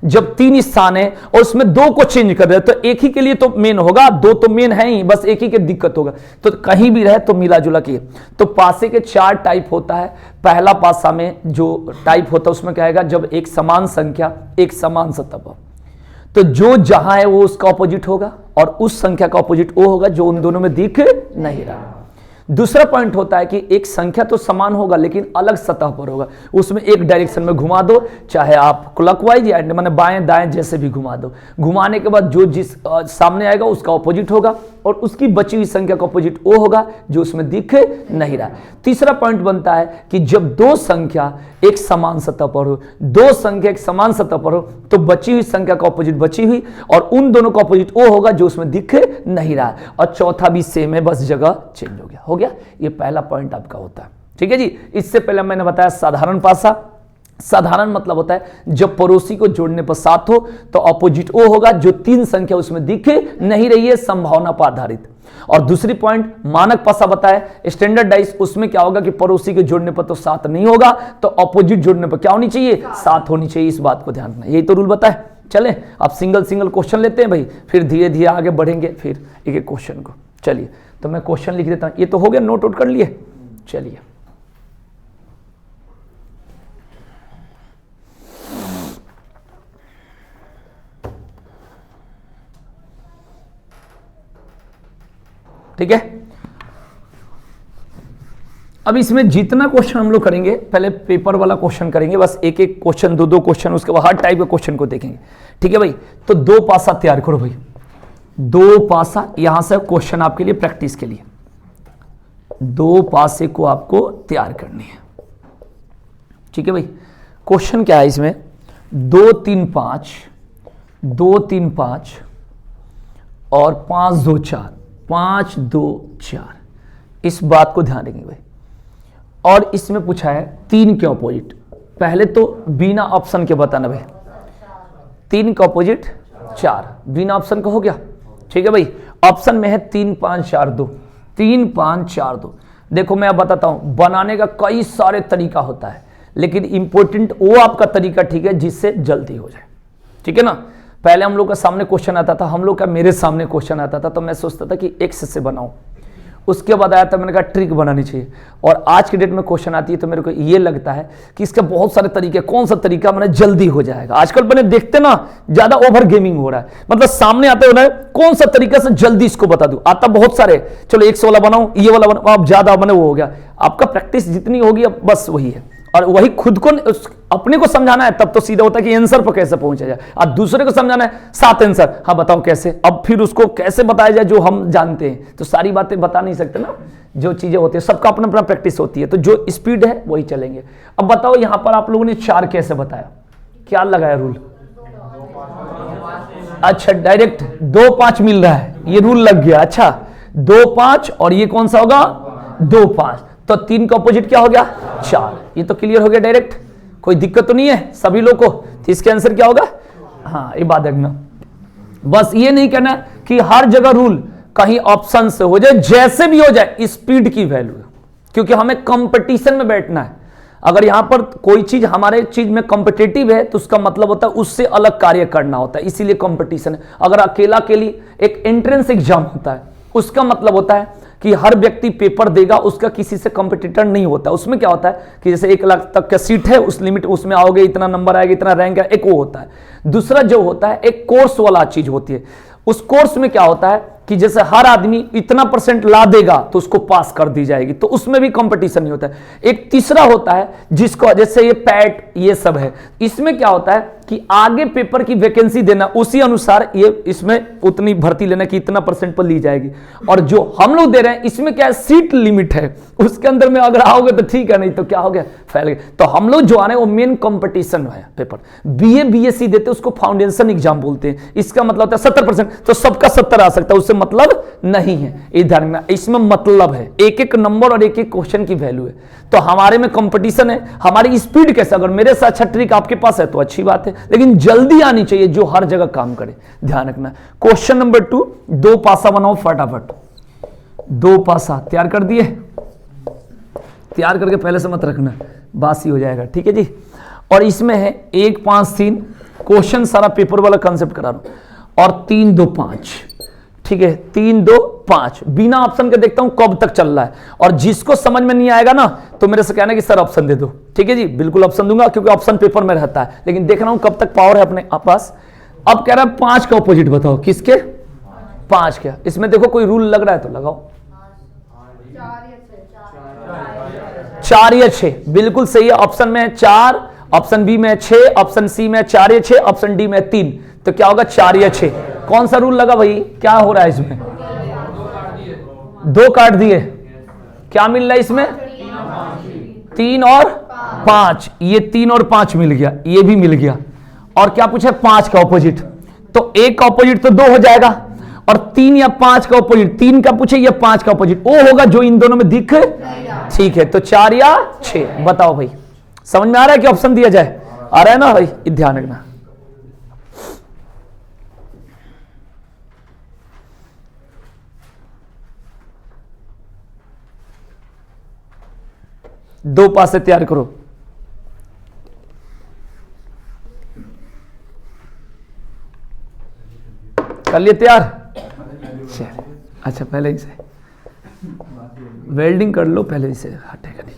जब 3 स्थान है और उसमें 2 को चेंज कर दे, तो एक ही के लिए तो मेन होगा, 2 तो मेन है ही, बस एक ही के दिक्कत होगा। तो कहीं भी रहे तो मिला जुला के। तो पासे के 4 टाइप होता है। पहला पासा में जो टाइप होता है उसमें क्या आएगा? जब एक समान संख्या एक समान सतह पर, तो जो जहां है वो उसका ऑपोजिट होगा, और उस संख्या का ऑपोजिट वो होगा जो उन दोनों में दिख नहीं रहा। दूसरा पॉइंट होता है कि एक संख्या तो समान होगा लेकिन अलग सतह पर होगा, उसमें एक डायरेक्शन में घुमा दो, चाहे आप क्लॉकवाइज या माने बाएं दाएं जैसे भी घुमा दो। घुमाने के बाद जो जिस सामने आएगा उसका ऑपोजिट होगा, और उसकी बची हुई संख्या का ऑपोजिट वो होगा जो उसमें दिख नहीं रहा। तीसरा पॉइंट बनता है कि जब 2 संख्या एक समान सतह पर हो, 2 संख्या एक समान सतह पर हो, तो बची हुई संख्या का ऑपोजिट बची हुई, और उन दोनों का ऑपोजिट वो होगा जो उसमें दिख नहीं रहा। और चौथा भी सेम है, बस जगह चेंज हो गया। ये पहला पॉइंट आपका होता है, ठीक है जी। इससे पहले मैंने बताया साधारण पासा। साधारण मतलब होता है जब पड़ोसी को जोड़ने पर 7 हो तो ऑपोजिट वो होगा जो 3 संख्या उसमें दिख नहीं रही है, संभावना पर आधारित। और दूसरी पॉइंट मानक पासा बताया, स्टैंडर्ड डाइस, उसमें क्या होगा कि पड़ोसी के जोड़ने पर तो 7 नहीं होगा, तो ऑपोजिट जोड़ने पर क्या होनी चाहिए? 7 होनी चाहिए। इस बात को ध्यान रखना, यही तो रूल बताए। चले अब सिंगल क्वेश्चन लेते हैं भाई, फिर धीरे धीरे आगे बढ़ेंगे फिर एक एक क्वेश्चन को। चलिए तो मैं क्वेश्चन लिख देता हूं, ये तो हो गया, नोट आउट कर लिए। चलिए ठीक है। अब इसमें जितना क्वेश्चन हम लोग करेंगे, पहले पेपर वाला क्वेश्चन करेंगे, बस एक एक क्वेश्चन, दो क्वेश्चन, उसके बाद हर टाइप के क्वेश्चन को देखेंगे, ठीक है भाई। तो 2 पासा तैयार करो भाई, 2 पासा, यहां से क्वेश्चन आपके लिए प्रैक्टिस के लिए 2 पासे को आपको तैयार करनी है, ठीक है भाई। क्वेश्चन क्या है इसमें, 2 3 5, 2 3 5 और 5 2 4, 5 2 4, इस बात को ध्यान रखेंगे भाई। और इसमें पूछा है 3 के ऑपोजिट, पहले तो बिना ऑप्शन के बताना भाई, 3 का ऑपोजिट 4, बिना ऑप्शन का हो गया, ठीक है भाई। ऑप्शन में है 3 5 4 2, 3 5 4 2। देखो मैं अब बताता हूं, बनाने का कई सारे तरीका होता है, लेकिन इंपॉर्टेंट वो आपका तरीका ठीक है जिससे जल्दी हो जाए, ठीक है ना। पहले हम लोग का सामने क्वेश्चन आता था, हम लोग का मेरे सामने क्वेश्चन आता था, तो मैं सोचता था कि एक्स से बनाऊं, उसके बाद आया था मैंने कहा ट्रिक बनानी चाहिए, और आज के डेट में क्वेश्चन आती है तो मेरे को ये लगता है कि इसके बहुत सारे तरीके, कौन सा तरीका मैंने जल्दी हो जाएगा। आजकल मैंने देखते ना ज्यादा ओवर गेमिंग हो रहा है, मतलब सामने आते हो कौन सा तरीका से जल्दी इसको बता दूं, आता बहुत सारे, चलो एक्स वाला बनाऊं, ये वाला बनाऊं, अब ज्यादा मैंने वो हो गया। आपका प्रैक्टिस जितनी होगी अब बस वही है, और वही खुद को अपने को समझाना है, तब तो सीधा होता है कि आंसर पर कैसे पहुंचा जाए, और दूसरे को समझाना है 7 आंसर, हाँ बताओ कैसे, अब फिर उसको कैसे बताया जाए जो हम जानते हैं, तो सारी बातें बता नहीं सकते ना, जो चीजें होती है सबका अपना अपना प्रैक्टिस होती है, तो जो स्पीड है वही चलेंगे। अब बताओ यहां पर आप लोगों ने 4 कैसे बताया, क्या लगाया रूल, अच्छा डायरेक्ट 2 5 मिल रहा है, ये रूल लग गया, अच्छा 2 5 और ये कौन सा होगा 2 5, तो 3 का अपोजिट क्या हो गया 4, ये तो क्लियर हो गया डायरेक्ट, कोई दिक्कत तो नहीं है सभी लोग को। तो इसके आंसर क्या होगा, हाँ ये बात रखना, बस ये नहीं कहना कि हर जगह रूल कहीं ऑप्शन से हो जाए, जैसे भी हो जाए स्पीड की वैल्यू है, क्योंकि हमें कंपटीशन में बैठना है। अगर यहां पर कोई चीज हमारे चीज में कॉम्पिटिटिव है तो उसका मतलब होता है उससे अलग कार्य करना होता है, इसीलिए कंपटीशन है। अगर अकेला के लिए एक एंट्रेंस एग्जाम होता है, उसका मतलब होता है कि हर व्यक्ति पेपर देगा, उसका किसी से कंपटीटर नहीं होता। उसमें क्या होता है कि जैसे 1 लाख तक का सीट है, उस लिमिट उसमें आओगे, इतना नंबर आएगा, इतना रैंक है, एक वो होता है। दूसरा जो होता है एक कोर्स वाला चीज होती है, उस कोर्स में क्या होता है कि जैसे हर आदमी इतना % ला देगा तो उसको पास कर दी जाएगी, तो उसमें भी कंपटीशन नहीं होता है। एक तीसरा होता है जिसको जैसे ये पैट ये सब है, इसमें क्या होता है कि आगे पेपर की वैकेंसी देना, उसी अनुसार ये इसमें उतनी भर्ती लेना कि इतना % पर ली जाएगी। और जो हम लोग दे रहे हैं इसमें क्या है सीट लिमिट है, उसके अंदर में अगर आओगे तो ठीक है, नहीं तो क्या हो गया फैल गया। तो हम लोग जो आ रहे हैं वो मेन कंपटीशन है पेपर। BA BSc देते उसको फाउंडेशन एग्जाम बोलते हैं, इसका मतलब होता है 70%, तो सबका 70 आ सकता है, उससे मतलब नहीं है, ये ध्यान रखना। इसमें मतलब है एक एक नंबर और एक एक क्वेश्चन की वैल्यू है, तो हमारे में कंपटीशन है। हमारी स्पीड कैसे, अगर मेरे से अच्छा ट्रिक आपके पास है तो अच्छी बात है, लेकिन जल्दी आनी चाहिए जो हर जगह काम करे, ध्यान रखना। क्वेश्चन नंबर 2, 2 पासा बनाओ फटाफट। 2 पासा तैयार कर दिए, तैयार करके पहले से मत रखना, बासी हो जाएगा, ठीक है जी। और इसमें है 1 5 3, क्वेश्चन सारा पेपर वाला कंसेप्ट करा रहा हूं, और 3 2 5, ठीक है 3 2 5, बिना ऑप्शन के देखता हूं कब तक चल रहा है, और जिसको समझ में नहीं आएगा ना तो मेरे से कहना कि सर ऑप्शन दे दो, ठीक है जी, बिल्कुल ऑप्शन दूंगा, क्योंकि ऑप्शन पेपर में रहता है, लेकिन देख रहा हूं कब तक पावर है अपने पास। अब कह रहा है 5 का ऑपोजिट बताओ, किसके 5 क्या, इसमें देखो कोई रूल लग रहा है तो लगाओ, 4 या 6, बिल्कुल सही है। ऑप्शन में 4, ऑप्शन बी में 6, ऑप्शन सी में 4 या 6, ऑप्शन डी में 3, तो क्या होगा 4 या 6। कौन सा रूल लगा भाई, क्या हो रहा है इसमें, 2 काट दिए, क्या मिल रहा है इसमें 3 और 5, ये 3 और 5 मिल गया, ये भी मिल गया। और क्या पूछा 5 का ऑपोजिट, तो 1 का ऑपोजिट तो 2 हो जाएगा, और 3 या 5 का ऑपोजिट, 3 का पूछे या 5 का ऑपोजिट वो होगा जो इन दोनों में दिख, ठीक है, तो 4 या 6 बताओ भाई। समझ में आ रहा है कि ऑप्शन दिया जाए, आ रहा है ना भाई, ध्यान रखना। दो पासे तैयार करो, कर लिए तैयार, अच्छा पहले ही से वेल्डिंग कर लो, पहले ही से हटेगा नहीं।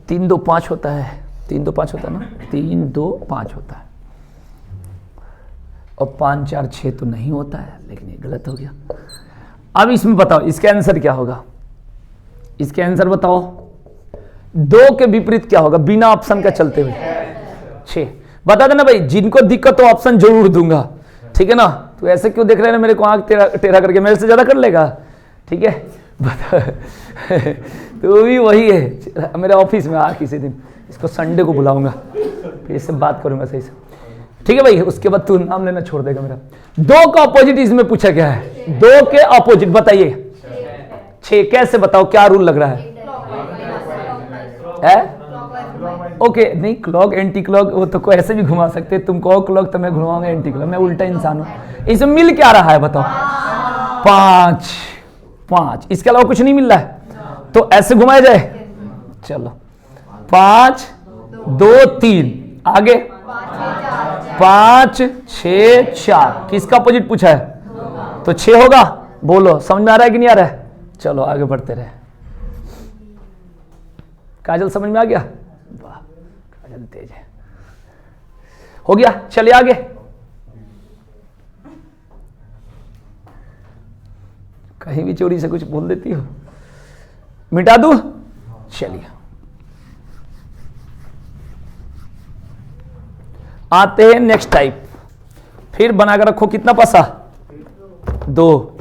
3 2 5 होता है, 3 2 5 होता है ना, 3 2 5 होता है। और 5 4 6 तो नहीं होता है, लेकिन ये गलत हो गया। अब इसमें बताओ इसका आंसर क्या होगा, इसके आंसर बताओ। 2 के विपरीत क्या होगा बिना ऑप्शन का चलते हुए? 6। बता देना भाई, जिनको दिक्कत हो ऑप्शन जरूर दूंगा, ठीक है ना। तो ऐसे क्यों देख रहे हैं मेरे को आंख टेढ़ा करके, मेरे से ज्यादा कर लेगा, ठीक है बता। तो भी वही है, मेरे ऑफिस में आ किसी दिन, इसको संडे को बुलाऊंगा, फिर इससे बात करूंगा सही से, ठीक है भाई। उसके बाद तू नाम लेना छोड़ देगा मेरा। 2 का अपोजिट इसमें पूछा गया है, 2 के अपोजिट बताइए। 6 कैसे बताओ, क्या रूल लग रहा है? ओके नहीं, क्लॉक एंटी क्लॉक वो तो कोई ऐसे भी घुमा सकते, तुम कहो क्लॉक तो मैं घुमाऊंगा एंटी क्लॉक, मैं उल्टा इंसान हूं। इसमें मिल क्या रहा है बताओ? 5। इसके अलावा कुछ नहीं मिल रहा है, तो ऐसे घुमाया जाए। चलो 5 2 3, आगे 5 6 4। किसका अपोजिट पूछा है? तो 6 होगा। बोलो समझ में आ रहा है कि नहीं आ रहा है? चलो आगे बढ़ते रहे। काजल समझ में आ गया? वाह काजल तेज है। हो गया, चलिए आगे। कहीं भी चोरी से कुछ बोल देती हो, मिटा दूं? चलिए आते हैं नेक्स्ट टाइप। फिर बनाकर रखो, कितना पासा? 2।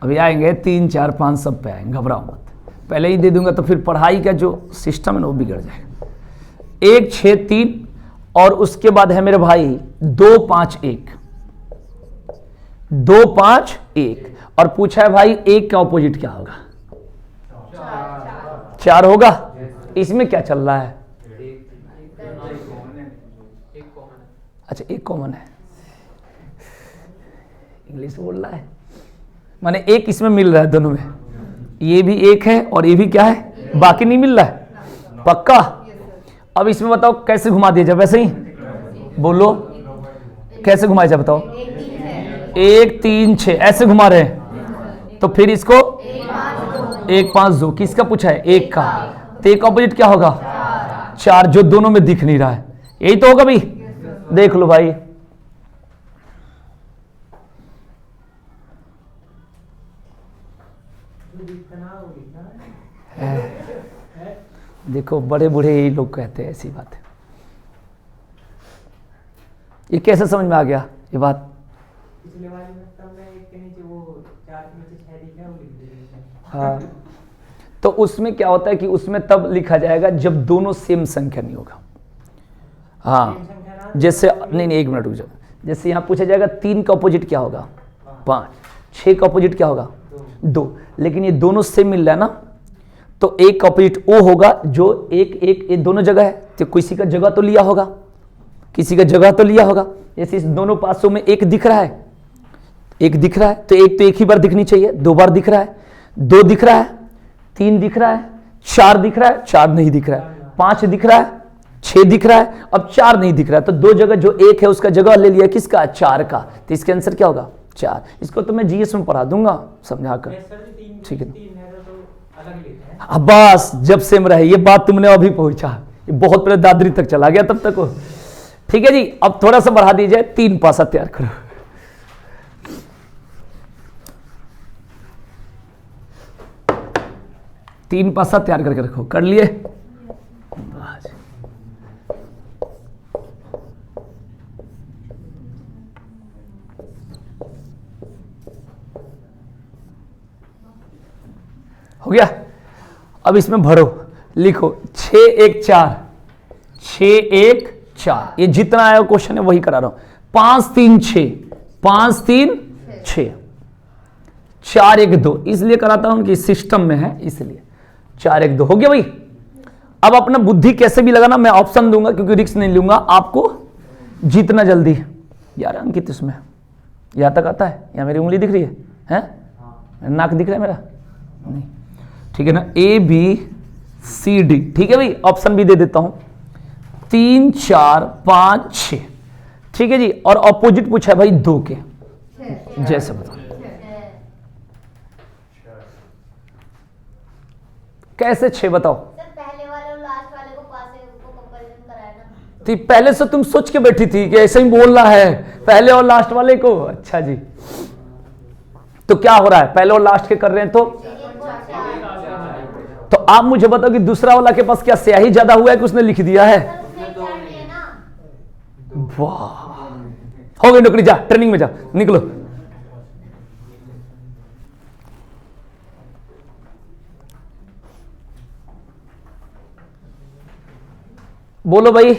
अभी आएंगे 3 4 5 सब पे आएंगे, घबराओ मत। पहले ही दे दूंगा तो फिर पढ़ाई का जो सिस्टम है ना वो बिगड़ जाएगा। 1 6 3 और उसके बाद है मेरे भाई 2 5 1। 2 5 1 और पूछा है भाई 1 का ऑपोजिट क्या होगा? 4 होगा। इसमें क्या चल रहा है? अच्छा 1 कॉमन है, इंग्लिश बोल रहा है, माने 1 इसमें मिल रहा है दोनों में। ये भी 1 है और ये भी क्या है, बाकी नहीं मिल रहा है। पक्का? अब इसमें बताओ कैसे घुमा दिया जाए? वैसे ही बोलो, कैसे घुमाया जाए बताओ? 1 3 6 ऐसे घुमा रहे हैं, तो फिर इसको 1 5 2। किसका पूछा है? 1 का। तो 1 ऑपोजिट क्या होगा? 4, जो दोनों में दिख नहीं रहा है। यही तो होगा भाई, देख लो भाई। देखो बड़े बूढ़े यही लोग कहते हैं ऐसी बात है। ये कैसे समझ में आ गया ये बात? पिछले वाले में तब मैं 1 के नीचे वो 4 के नीचे 6 दिख रहा है, वो लिख दीजिए। हाँ, तो उसमें क्या होता है कि उसमें तब लिखा जाएगा जब दोनों सेम संख्या नहीं होगा। हाँ जैसे नहीं 1 मिनट रुक जाओ। जैसे यहाँ पूछा जाएगा 3 का अपोजिट क्या होगा? 5। 6 का अपोजिट क्या होगा? 2। लेकिन ये दोनों सेम मिल रहा है ना, तो 1 का अपोजिट वो होगा जो 1 1 ये दोनों जगह है, तो किसी का जगह तो लिया होगा, किसी का जगह तो लिया होगा। जैसे इस दोनों पासों में 1 दिख रहा है, 1 दिख रहा है, तो 1 तो एक ही बार दिखनी चाहिए, 2 बार दिख रहा है, 2 दिख रहा है, 3 दिख रहा है, 4 दिख रहा है, 4 नहीं दिख रहा है, 5 दिख रहा है, 6 दिख रहा है, अब 4 नहीं दिख रहा है। तो 2 जगह जो 1 है उसका जगह ले लिया किसका? 4 का। तो इसका आंसर क्या होगा? 4। इसको तो मैं जीएस में पढ़ा दूंगा समझाकर, ठीक है ना? हाँ बस, जब सेम रहे। ये बात तुमने अभी पहुंचा, ये बहुत पहले दादरी तक चला गया तब तक वो। ठीक है जी, अब थोड़ा सा बढ़ा दीजिए। 3 पासा तैयार करो। तीन पासा तैयार करके रखो। कर लिए? हो गया? अब इसमें भरो, लिखो 6 1 4, 6 1 4। ये जितना आया क्वेश्चन है वही करा रहा हूं। 5 3 6, 5 3 6, 4 1 2 इसलिए कराता हूं कि सिस्टम में है, इसलिए 4 1 2 हो गया भाई। अब अपना बुद्धि कैसे भी लगाना, मैं ऑप्शन दूंगा क्योंकि रिस्क नहीं लूंगा, आपको जीतना जल्दी। यार अंकित इसमें यहां तक आता है? या मेरी उंगली दिख रही है? हैं? नाक दिख रहा है मेरा? नहीं, ठीक है ना? A B C D, ठीक है भाई। ऑप्शन भी दे देता हूं, 3 4 5 6, ठीक है जी। और ऑपोजिट पूछा है भाई 2 के, जैसे बताओ कैसे 6 बताओ? सर पहले वाले और लास्ट वाले को पास है, उनको कंपैरिजन तो पहले से तुम सोच के बैठी थी कि ऐसे ही बोलना है पहले और लास्ट वाले को। अच्छा जी, तो क्या हो रहा है, पहले और लास्ट के कर रहे हैं तो आप मुझे बताओ कि दूसरा वाला के पास क्या स्याही ज्यादा हुआ है कि उसने लिख दिया है? वाह, हो गई नौकरी, जा ट्रेनिंग में जा, निकलो। बोलो भाई,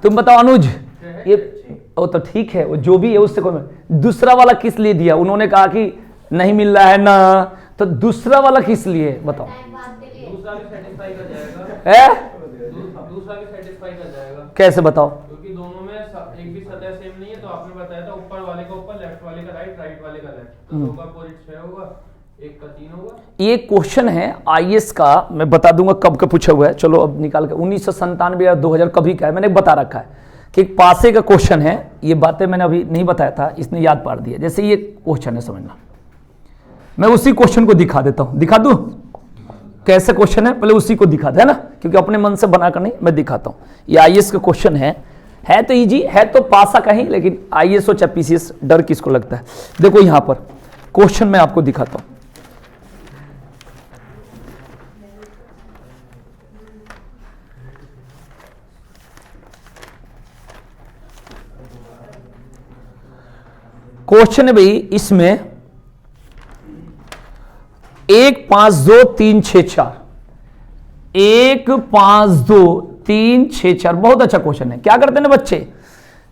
तुम बताओ अनुज, ये वो तो ठीक है, वो जो भी है उससे कोई, दूसरा वाला किस लिए दिया? उन्होंने कहा कि नहीं मिल रहा है ना, तो दूसरा वाला किस लिए बताओ? दूसरा भी सेटिस्फाई कर जाएगा, दूसरा भी सेटिस्फाई कर जाएगा। कैसे बताओ? क्योंकि दोनों में एक भी सतह सेम नहीं है, तो आपने बताया था ऊपर वाले का ऊपर, लेफ्ट वाले का राइट, राइट वाले का लेफ्ट, तो 2 का अपोजिट 6 होगा, 1 का 3 होगा। ये क्वेश्चन है आईएएस का, मैं बता दूंगा कब का पूछा हुआ है, चलो अब निकाल कर 1997 या 2000 कभी का है, मैंने बता रखा है कि एक पासे का क्वेश्चन है। ये बातें मैंने अभी नहीं बताया था, इसने याद पार दिया। जैसे ये क्वेश्चन है, समझना, मैं उसी क्वेश्चन को दिखा देता हूं, दिखा दूं कैसे क्वेश्चन है, पहले उसी को दिखा दे, है ना, क्योंकि अपने मन से बनाकर नहीं, मैं दिखाता हूं। ये आईएएस का क्वेश्चन है तो इजी है, तो पासा कहीं, लेकिन आईएएस हो चाहे पीसीएस, डर किसको लगता है? देखो यहां पर क्वेश्चन मैं आपको दिखाता हूं। क्वेश्चन है भाई, इसमें 1 5 2 3 6 4, 1 5 2 3 6 4, बहुत अच्छा क्वेश्चन है। क्या करते हैं ना बच्चे,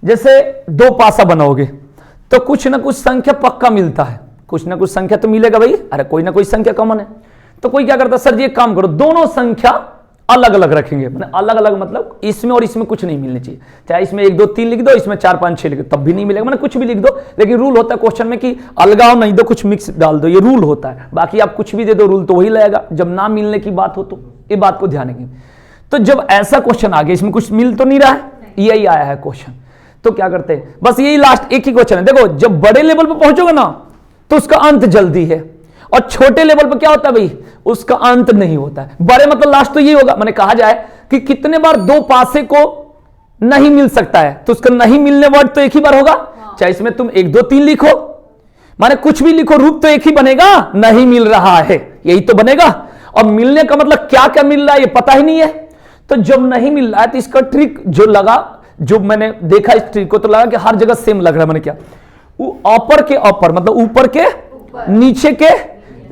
जैसे 2 पासा बनाओगे तो कुछ ना कुछ संख्या पक्का मिलता है, कुछ ना कुछ संख्या तो मिलेगा भाई, अरे कोई ना कोई संख्या कॉमन है। तो कोई क्या करता है, सर जी एक काम करो, दोनों संख्या अलग अलग रखेंगे, मतलब अलग अलग मतलब इसमें और इसमें कुछ नहीं मिलने चाहिए, चाहे इसमें 1 2 3 लिख दो, इसमें 4 5 6 लिख दो, तब भी नहीं मिलेगा, मतलब कुछ भी लिख दो, लेकिन रूल होता है क्वेश्चन में कि अलगाव नहीं दो, कुछ मिक्स डाल दो, ये रूल होता है। बाकी आप कुछ भी दे दो, रूल तो वही लगेगा जब ना मिलने की बात हो, तो ये बात को ध्यान रखेंगे। तो जब ऐसा क्वेश्चन आ गया, इसमें कुछ मिल तो नहीं रहा है, यही आया है क्वेश्चन, तो क्या करते हैं, बस यही लास्ट एक ही क्वेश्चन है। देखो जब बड़े लेवल पर पहुंचोगे ना तो उसका अंत जल्दी है, और छोटे लेवल पर क्या होता है भाई, उसका अंत नहीं होता है। बड़े मतलब लास्ट तो ये होगा, मैंने कहा जाए कि कितने बार 2 पासे को नहीं मिल सकता है, तो उसका नहीं मिलने वर्ड तो एक ही बार होगा, चाहे इसमें तुम 1 2 3 लिखो, माने कुछ भी लिखो, रूप तो एक ही बनेगा, नहीं मिल रहा है यही तो बनेगा। और मिलने का मतलब क्या क्या मिल रहा है ये पता ही नहीं है, तो जब नहीं मिल रहा है तो इसका ट्रिक जो लगा, जो मैंने देखा इस ट्रिक को, तो लगा कि हर जगह सेम लग रहा है। मैंने क्या, अपर के अपर मतलब ऊपर के नीचे के,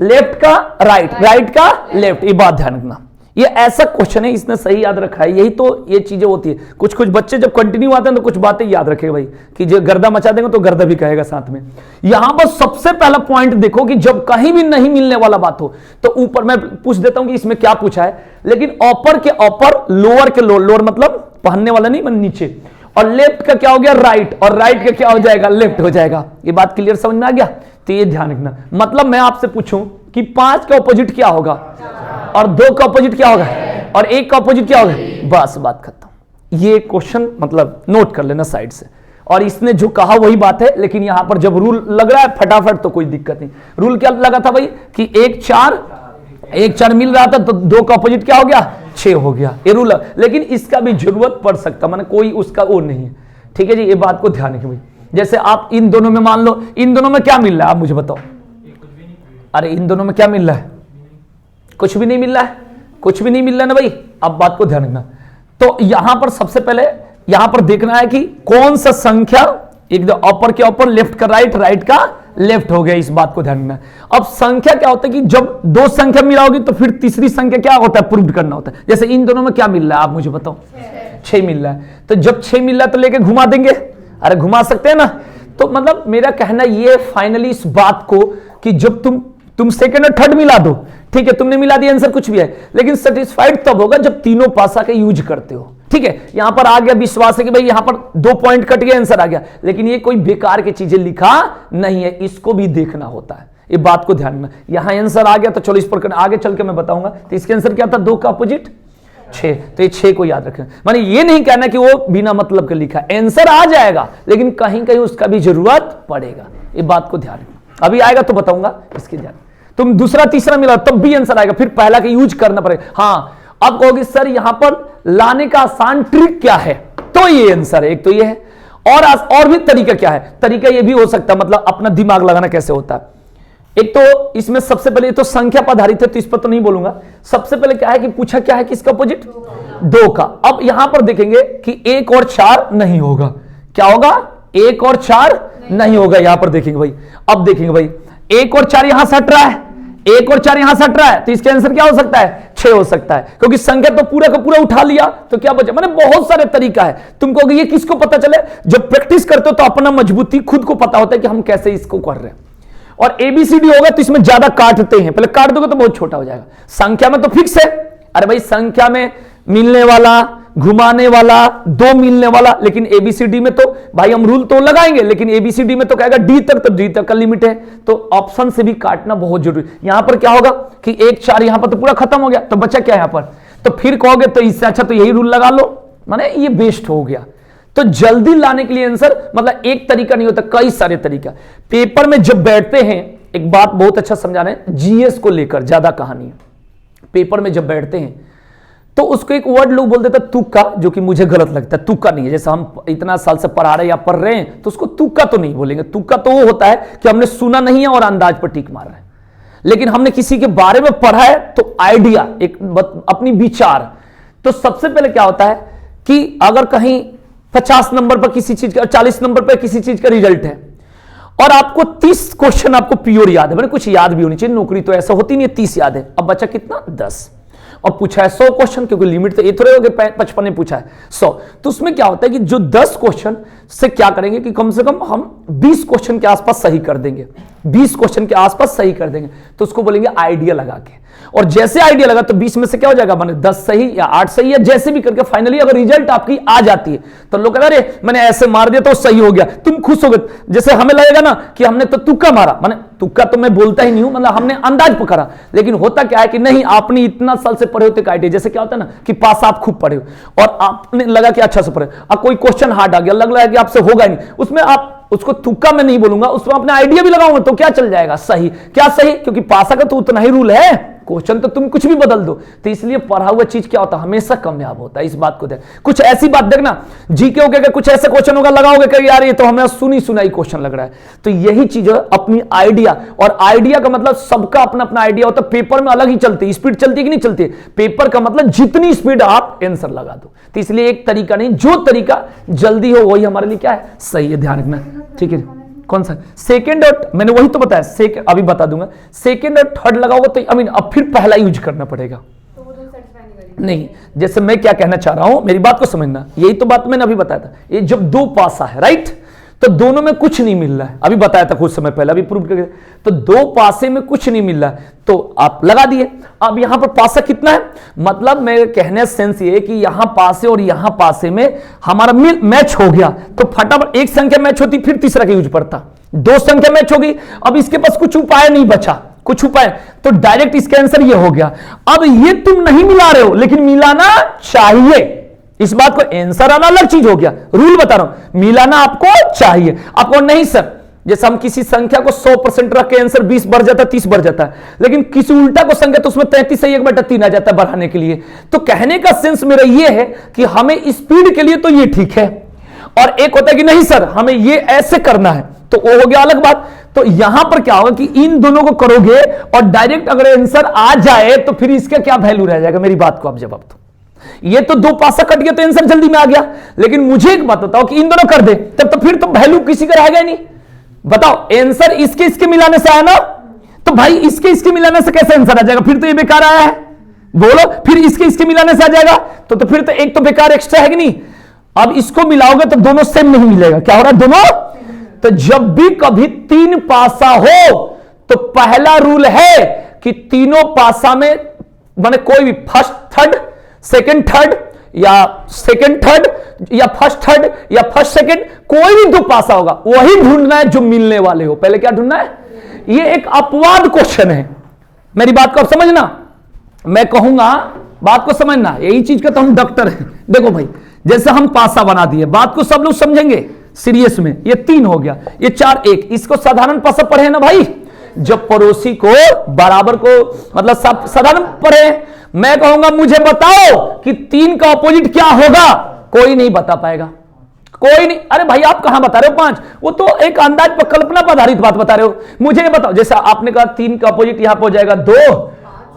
लेफ्ट का राइट, राइट का लेफ्ट, ये बात ध्यान रखना। ये ऐसा क्वेश्चन है, इसने सही याद रखा है, यही तो ये चीजें होती है। कुछ कुछ बच्चे जब कंटिन्यू आते हैं तो कुछ बातें याद रखेगा भाई, कि जो गर्दा मचा देंगे तो गर्दा भी कहेगा साथ में। यहां पर सबसे पहला पॉइंट देखो कि जब कहीं भी नहीं मिलने वाला बात हो तो ऊपर, मैं पूछ देता हूं कि इसमें क्या पूछा है, लेकिन अपर के अपर, लोअर के लोअर, लोअर मतलब पहनने वाला नहीं, मतलब नीचे, और लेफ्ट का क्या हो गया राइट, और राइट का क्या हो जाएगा लेफ्ट हो जाएगा। ये बात क्लियर समझ में आ गया? तो ये ध्यान रखना। मतलब मैं आपसे पूछूं कि 5 का ऑपोजिट क्या होगा, और 2 का ऑपोजिट क्या होगा, और 1 का ऑपोजिट क्या होगा, बस बात खत्म। ये क्वेश्चन मतलब नोट कर लेना साइड से। और इसने जो कहा वही बात है, लेकिन यहां पर जब रूल लग रहा है फटाफट तो कोई दिक्कत नहीं। रूल क्या लगा था भाई कि 1 4 मिल रहा था, तो 2 का ऑपोजिट क्या हो गया 6 हो गया, ये रूल। लेकिन इसका भी जरूरत पड़ सकता, माने कोई उसका वो नहीं है, ठीक है जी, ये बात को ध्यान रखें भाई। जैसे आप इन दोनों में मान लो, इन दोनों में क्या मिल रहा है आप मुझे बताओ, अरे इन दोनों में क्या मिल रहा है, कुछ भी नहीं मिल रहा है, कुछ भी नहीं मिल रहा है ना भाई। अब बात को ध्यान रखना, तो यहां पर सबसे पहले यहां पर देखना है कि कौन सा संख्या, एक अपर के ऊपर, लेफ्ट का राइट, राइट का लेफ्ट हो गया, इस बात को ध्यान रखना। अब संख्या क्या होता है कि जब 2 संख्या मिलाओगी तो फिर तीसरी संख्या क्या होता है, प्रूव करना होता है। जैसे इन दोनों में क्या मिल रहा है आप मुझे बताओ, 6 मिल रहा है, तो जब 6 मिल रहा है तो लेके घुमा देंगे, अरे घुमा सकते हैं ना। तो मतलब मेरा कहना ये फाइनली इस बात को कि जब तुम सेकंड और थर्ड मिला दो, ठीक है, तुमने मिला दिया, आंसर कुछ भी है, लेकिन सेटिस्फाइड तब होगा जब तीनों पासा का यूज करते हो, ठीक है। यहां पर आ गया विश्वास है कि भाई यहां पर 2 पॉइंट कट गया, आंसर आ गया, लेकिन ये कोई बेकार की चीजें लिखा नहीं है, इसको भी देखना होता है, ये बात को ध्यान में। यहां आंसर आ गया तो चलो इस पर आगे चल के मैं बताऊंगा। तो इसके आंसर क्या था, 2 का अपोजिट 6, तो ये 6 को याद रखें। माने ये नहीं कहना कि वो बिना मतलब के लिखा, आंसर आ जाएगा लेकिन कहीं कहीं उसका भी जरूरत पड़ेगा, ये बात को ध्यान रखना। अभी आएगा तो बताऊंगा, इसके ध्यान। तुम दूसरा तीसरा मिला तब भी आंसर आएगा, फिर पहला का यूज करना पड़ेगा। हाँ, अब कहोगे सर यहां पर लाने का आसान ट्रिक क्या है, तो ये आंसर है, एक तो ये है। और भी तरीका क्या है, तरीका ये भी हो सकता है, मतलब अपना दिमाग लगाना कैसे होता है। एक तो इसमें सबसे पहले तो संख्या पर आधारित है, तो इस पर तो नहीं बोलूंगा। सबसे पहले क्या है कि पूछा क्या है कि इसका अपोजिट 2 का। अब यहां पर देखेंगे कि 1 और 4 नहीं होगा। क्या होगा? 1 और 4 नहीं होगा। यहां पर देखेंगे भाई, अब देखेंगे भाई 1 और 4 यहां से हट रहा है, 1 और 4 यहां से हट रहा है, तो इसका आंसर क्या हो सकता है? 6 हो सकता है, क्योंकि संख्या तो पूरा का पूरा उठा लिया, तो क्या बचा? मैंने बहुत सारे तरीका है। तुमको ये किसको पता चले? जब प्रैक्टिस करते हो तो अपना मजबूती खुद को पता होता है कि हम कैसे इसको कर रहे हैं। और ABCD होगा तो इसमें ज्यादा काटते हैं, पहले काट दोगे तो बहुत छोटा हो जाएगा। संख्या में तो फिक्स है, अरे भाई संख्या में मिलने वाला, घुमाने वाला, 2 मिलने वाला, लेकिन ABCD में तो भाई हम रूल तो लगाएंगे, लेकिन ABCD में तो कहेगा D तक, तो D तक का लिमिट है, तो ऑप्शन से भी काटना बहुत जरूरी। यहां पर क्या होगा कि 1 4 यहां पर तो पूरा खत्म हो गया, तो बचा क्या यहां पर? तो फिर कहोगे तो इससे अच्छा तो यही रूल लगा लो, माने ये बेस्ट हो गया। तो जल्दी लाने के लिए आंसर, मतलब एक तरीका नहीं होता, कई सारे तरीका। पेपर में जब बैठते हैं, एक बात बहुत अच्छा समझा रहे हैं, GS को लेकर ज्यादा कहानी है। पेपर में जब बैठते हैं तो उसको एक वर्ड लोग बोल देते हैं तुक्का, जो कि मुझे गलत लगता है। तुक्का नहीं है, जैसे हम इतना साल से पढ़ा रहे हैं या पढ़ रहे हैं, तो उसको तुक्का तो नहीं बोलेंगे। तुक्का तो वो होता है कि हमने सुना नहीं है और अंदाज पर टिक मार रहे हैं, लेकिन हमने किसी के बारे में पढ़ा है तो आइडिया, एक अपनी विचार। तो सबसे पहले क्या होता है कि अगर कहीं 50 नंबर पर किसी चीज का, 40 नंबर पर किसी चीज का रिजल्ट है और आपको 30 क्वेश्चन आपको प्योर याद है, मैंने कुछ याद भी होनी चाहिए, नौकरी तो ऐसा होती नहीं है, 30 याद है। अब बचा कितना? 10। और पूछा है 100 क्वेश्चन, क्योंकि लिमिट तो ये थोड़े हो गए, 55 ने पूछा है 100, तो उसमें क्या होता है कि जो 10 क्वेश्चन से क्या करेंगे कि कम से कम हम 20 क्वेश्चन के आसपास सही कर देंगे, 20 क्वेश्चन के आसपास सही कर देंगे, तो उसको बोलेंगे आइडिया लगा के। और जैसे आइडिया लगा तो 20 में से क्या हो जाएगा, माने 10 सही या 8 सही, या जैसे भी करके फाइनली अगर रिजल्ट आपकी आ जाती है तो लोग कहते हैं अरे मैंने ऐसे मार दिया तो सही हो गया, तुम खुश हो गए। जैसे हमें लगेगा ना कि हमने तो तुक्का मारा, माने तुक्का तो मैं बोलता ही नहीं हूं, मतलब हमने अंदाज पकड़ा, लेकिन होता क्या है कि नहीं, आपने इतना साल से पढ़े होते आइडिया। जैसे क्या होता है ना कि पास आप खूब पढ़े हो और आपने लगा कि अच्छा से पढ़े, अब कोई क्वेश्चन हार्ड आ गया, लग रहा है कि आपसे होगा ही नहीं, उसमें आप उसको तुक्का में नहीं बोलूंगा, उसमें अपना आइडिया भी लगाऊंगा तो क्या चल जाएगा? सही। क्या सही? क्योंकि पासा का तो उतना ही रूल है, क्वेश्चन तो तुम कुछ भी बदल दो। तो इसलिए पढ़ा हुआ चीज क्या होता है, हमेशा कामयाब होता है। इस बात को देख, कुछ ऐसी बात देखना जीके होगा, कुछ ऐसे क्वेश्चन होगा, लगाओगे कि यार ये तो हमें सुनी सुनाई क्वेश्चन लग रहा है। तो यही चीज है अपनी आइडिया, और आइडिया का मतलब सबका अपना अपना आइडिया होता है। पेपर में अलग ही चलती है, स्पीड चलती है कि नहीं चलती है? पेपर का मतलब जितनी स्पीड आप आंसर लगा दो। तो इसलिए एक तरीका नहीं, जो तरीका जल्दी हो वही हमारे लिए क्या है, सही है। ध्यान रखना, ठीक है। कौन सा? सेकंड और, मैंने वही तो बताया, सेकंड अभी बता दूंगा। सेकंड और थर्ड लगाओगे तो अब फिर पहला यूज करना पड़ेगा, तो वो तो satisfy नहीं करेगा। नहीं। जैसे मैं क्या कहना चाह रहा हूं, मेरी बात को समझना, यही तो बात मैंने अभी बताया था। ये जब 2 पासा है, राइट, तो दोनों में कुछ नहीं मिल रहा है, अभी बताया था कुछ समय पहले, अभी प्रूव करके। तो 2 पासे में कुछ नहीं मिल रहा है तो आप लगा दिए। अब यहां पर पासा कितना है, मतलब मेरे कहने सेंस ये कि यहां पासे और यहां पासे में हमारा मैच हो गया, तो फटाफट एक संख्या मैच होती, फिर तीसरा का यूज पड़ता, 2 संख्या मैच होगी। अब इसके पास कुछ उपाय नहीं बचा, कुछ उपाय, तो डायरेक्ट इसका आंसर ये हो गया। अब ये तुम नहीं मिला रहे हो, लेकिन मिलाना चाहिए, इस बात को आंसर आना अलग चीज हो गया, रूल बता रहा हूं, मिलाना आपको चाहिए। आपको नहीं सर, जैसे हम किसी संख्या को 100% रख के आंसर 20 बढ़ जाता है, 30 बढ़ जाता है, लेकिन किसी उल्टा को संख्या तो उसमें 33 से 1/3 आ जाता है बढ़ाने के लिए। तो कहने का सेंस मेरा ये है कि हमें स्पीड के लिए तो ये ठीक है, और एक होता है कि नहीं सर हमें ये ऐसे करना है, तो वो हो गया अलग बात। तो यहां पर क्या होगा कि इन दोनों को करोगे और डायरेक्ट अगर आंसर आ जाए तो फिर इसका क्या वैल्यू रह जाएगा? मेरी बात को आप जवाब दो। ये तो 2 पासा कट गया तो आंसर जल्दी में आ गया, लेकिन मुझे एक बात बताओ कि इन दोनों कर दे, तब तो फिर तो वैल्यू किसी का रहेगा ही नहीं। बताओ, आंसर इसके इसके मिलाने से आया ना, तो भाई इसके इसके मिलाने से कैसे आंसर आ जाएगा? फिर तो ये बेकार आया है, बोलो। फिर इसके इसके मिलाने से आ जाएगा तो फिर तो एक तो बेकार एक्स्ट्रा है कि नहीं? अब इसको मिलाओगे तो दोनों सेम नहीं मिलेगा। क्या हो रहा है? दोनों। तो जब भी कभी 3 पासा हो तो पहला रूल है कि तीनों पासा में माने कोई भी फर्स्ट थर्ड, सेकंड थर्ड, या सेकंड थर्ड, या फर्स्ट थर्ड, या फर्स्ट सेकंड, कोई भी 2 पासा होगा, वही ढूंढना है जो मिलने वाले हो। पहले क्या ढूंढना है? ये एक अपवाद क्वेश्चन है, मेरी बात को आप समझना। मैं कहूंगा, बात को समझना, यही चीज का तो हम डॉक्टर हैं। देखो भाई, जैसे हम पासा बना दिए, बात को सब लोग समझेंगे सीरियस में। ये 3 हो गया, ये 4 1, इसको साधारण पासा पढ़े ना भाई, जब पड़ोसी को बराबर को मतलब साधारण पढ़े। मैं कहूंगा मुझे बताओ कि 3 का अपोजिट क्या होगा, कोई नहीं बता पाएगा, कोई नहीं। अरे भाई आप कहां बता रहे हो 5, वो तो एक अंदाज पर, कल्पना पर आधारित बात बता रहे हो। मुझे ये बताओ, जैसा आपने कहा 3 का अपोजिट यहां पर हो जाएगा 2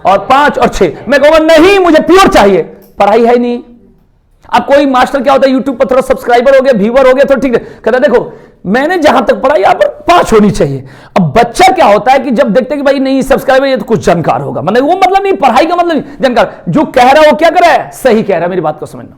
और 5 और 6, मैं कहूंगा नहीं मुझे प्योर चाहिए, पढ़ाई है नहीं। अब कोई मास्टर क्या होता है, यूट्यूब पर थोड़ा सब्सक्राइबर हो गया, व्यूअर हो गया, तो ठीक है, कहता देखो मैंने जहां तक पढ़ा यहां पर 5 होनी चाहिए। अब बच्चा क्या होता है कि जब देखते कि भाई नहीं सब्सक्राइबर, ये तो कुछ जानकार होगा, मतलब वो मतलब नहीं, पढ़ाई का मतलब नहीं, जानकार जो कह रहा है वो क्या कर रहा है, सही कह रहा है, मेरी बात को समझना,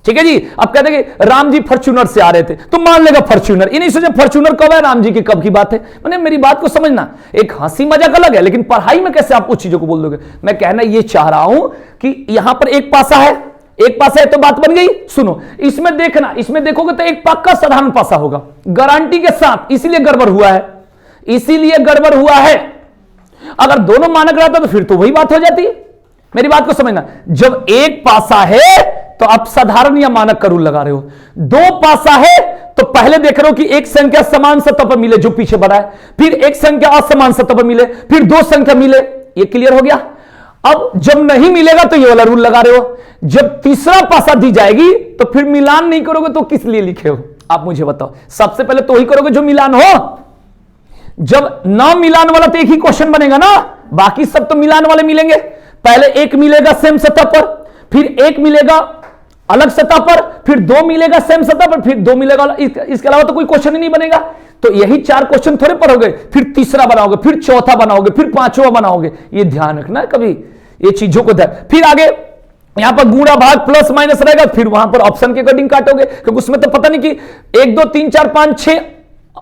ठीक है जी। अब कहते हैं कि राम जी फॉर्च्यूनर से आ रहे थे, तो मान लेगा फॉर्च्यूनर, ये नहीं सोचे फॉर्च्यूनर कब है, राम जी की कब की बात है, मैंने मेरी बात को समझना। एक हंसी मजाक अलग है, लेकिन पढ़ाई में कैसे आप उस चीजों को बोल दोगे। मैं कहना ये चाह रहा हूं कि यहां पर एक पासा है, एक पासा है तो बात बन गई। सुनो इसमें देखना, इसमें देखोगे तो एक पक्का साधारण पासा होगा गारंटी के साथ, इसीलिए गड़बड़ हुआ है, इसीलिए गड़बड़ हुआ है। अगर दोनों मानक रहता तो फिर तो वही बात हो जाती। मेरी बात को समझना, जब एक पासा है तो आप साधारण या मानक का रूल लगा रहे हो, 2 पासा है तो पहले देख रहे हो कि एक संख्या समान सतह पर मिले जो पीछे बढ़ा है, फिर एक संख्या असमान सतह पर मिले, फिर 2 संख्या मिले, ये क्लियर हो गया। अब जब नहीं मिलेगा तो ये वाला रूल लगा रहे हो, जब तीसरा पासा दी जाएगी तो फिर मिलान नहीं करोगे तो किस लिए लिखे हो आप मुझे बताओ। सबसे पहले तो वही करोगे जो मिलान हो, जब ना मिलान वाला तो एक ही क्वेश्चन बनेगा ना, बाकी सब तो मिलान वाले मिलेंगे। पहले एक मिलेगा सेम सतह पर, फिर एक मिलेगा अलग सतह पर, फिर 2 मिलेगा सेम सतह पर, फिर 2 मिलेगा इसके अलावा तो कोई क्वेश्चन ही नहीं बनेगा। तो यही 4 क्वेश्चन थोड़े पढ़ोगे, फिर तीसरा बनाओगे, फिर चौथा बनाओगे, फिर 5वां बनाओगे। ये ध्यान रखना कभी ये चीजों को ध्यान। फिर आगे यहां पर गुणा भाग प्लस माइनस रहेगा, फिर वहां पर ऑप्शन के अकॉर्डिंग काटोगे, क्योंकि उसमें तो पता नहीं कि 1 2 3 4 5 6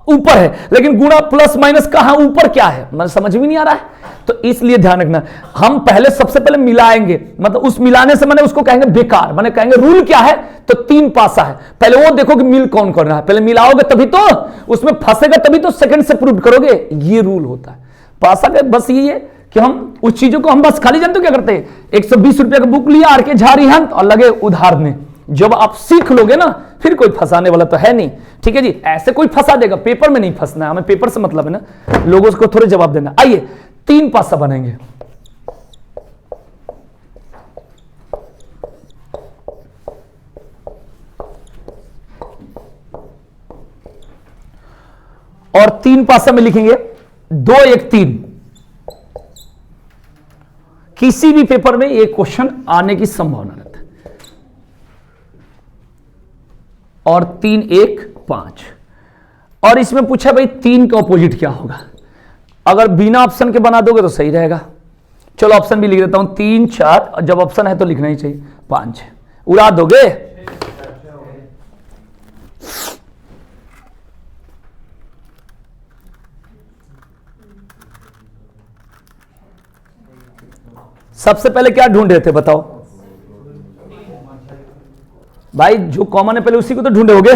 ऊपर है, लेकिन गुणा प्लस माइनस कहां ऊपर क्या है, मतलब समझ में नहीं आ रहा है। तो इसलिए ध्यान रखना, हम पहले सबसे पहले मिलाएंगे, मतलब उस मिलाने से मैंने उसको कहेंगे बेकार, मैंने कहेंगे रूल क्या है, तो 3 पासा है, पहले वो देखो कि मिल कौन कर रहा है, पहले मिलाओगे तभी तो उसमें फंसेगा, तभी तो सेकंड से प्रूव करोगे। ये रूल होता है पासा का। बस ये है कि हम उस चीजों को हम बस खाली जानते हो क्या करते हैं, 120 रुपए का बुक लिया आर के झारी हंत और लगे उधारने। जब आप सीख लोगे ना फिर कोई फंसाने वाला तो है नहीं, ठीक है जी। ऐसे कोई फंसा देगा, पेपर में नहीं फंसना है, हमें पेपर से मतलब है ना, लोगों को थोड़े जवाब देना। आइए 3 पासा बनेंगे, और 3 पासा में लिखेंगे 2 1 3। किसी भी पेपर में ये क्वेश्चन आने की संभावना रहती है। और 3 1 5, और इसमें पूछा भाई 3 का ऑपोजिट क्या होगा। अगर बिना ऑप्शन के बना दोगे तो सही रहेगा, चलो ऑप्शन भी लिख देता हूं, 3 4, और जब ऑप्शन है तो लिखना ही चाहिए 5। उड़ा दोगे, सबसे पहले क्या ढूंढ रहे थे बताओ भाई, जो कॉमन है पहले उसी को तो ढूंढे होगे।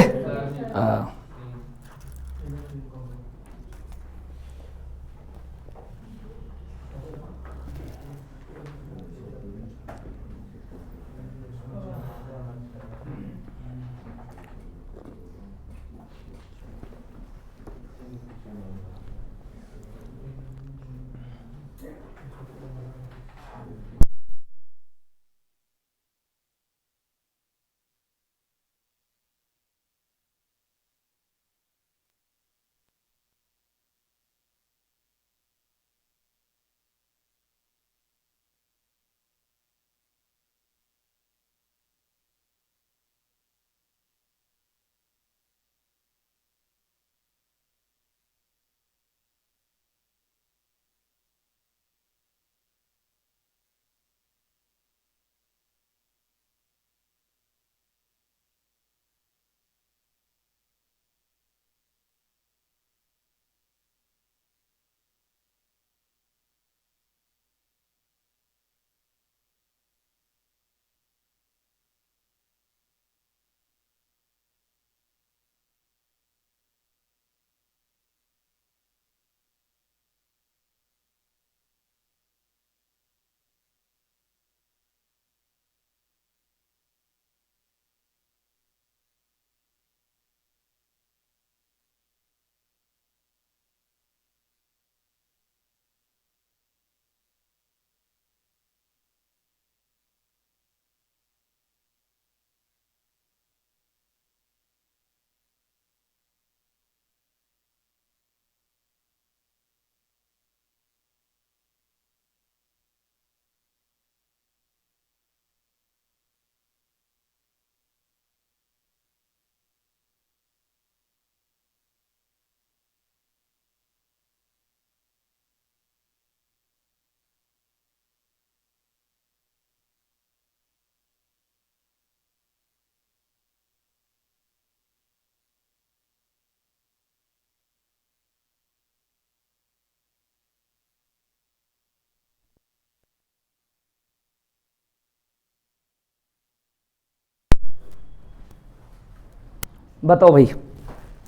बताओ भाई,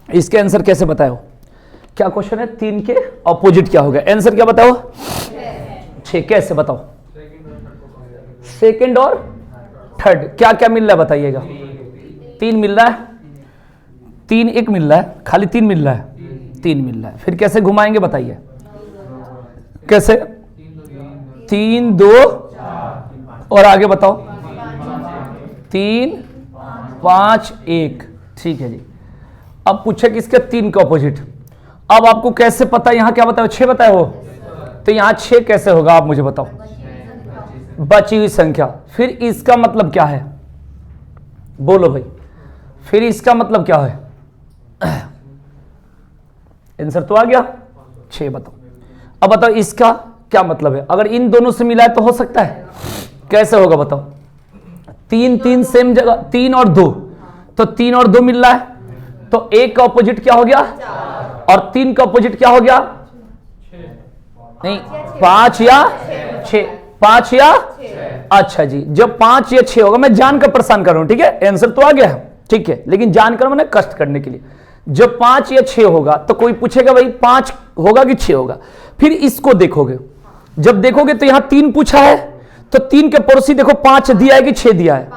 इसके आंसर कैसे बताओ? क्या क्वेश्चन है? 3 के ऑपोजिट क्या होगा? आंसर क्या बताओ? 6। कैसे बताओ? सेकंड और थर्ड क्या क्या मिल रहा है बताइएगा? 3 मिल रहा है, 3 1 मिल रहा है, खाली 3 मिल रहा है, 3 मिल रहा है। फिर कैसे घुमाएंगे बताइए? कैसे? 3 2 और आगे बताओ? 3 5 1। ठीक है जी। अब पूछे किसके? 3 का ऑपोजिट। अब आपको कैसे पता? यहां क्या बताओ? 6 बताए हो, तो यहां 6 कैसे होगा आप मुझे बताओ? बची हुई संख्या। फिर इसका मतलब क्या है? बोलो भाई, फिर इसका मतलब क्या है? आंसर तो आ गया 6। बताओ अब, बताओ इसका क्या मतलब है? अगर इन दोनों से मिला है तो हो सकता है। कैसे होगा बताओ? 3 3 सेम जगह, 3 और 2, तो 3 और 2 मिल रहा है, तो 1 का ऑपोजिट क्या हो गया? और 3 का ऑपोजिट क्या हो गया? नहीं, 5 या 6? 5 या? अच्छा जी, जब 5 या 6 होगा, मैं जानकर परेशान कर रहा हूं, ठीक है? आंसर तो आ गया है, ठीक है, लेकिन जानकर मैंने कष्ट करने के लिए। जब 5 या 6 होगा तो कोई पूछेगा भाई 5 होगा कि 6 होगा? फिर इसको देखोगे, जब देखोगे तो यहां 3 पूछा है, तो 3 के पड़ोसी देखो 5 दिया है कि 6 दिया है?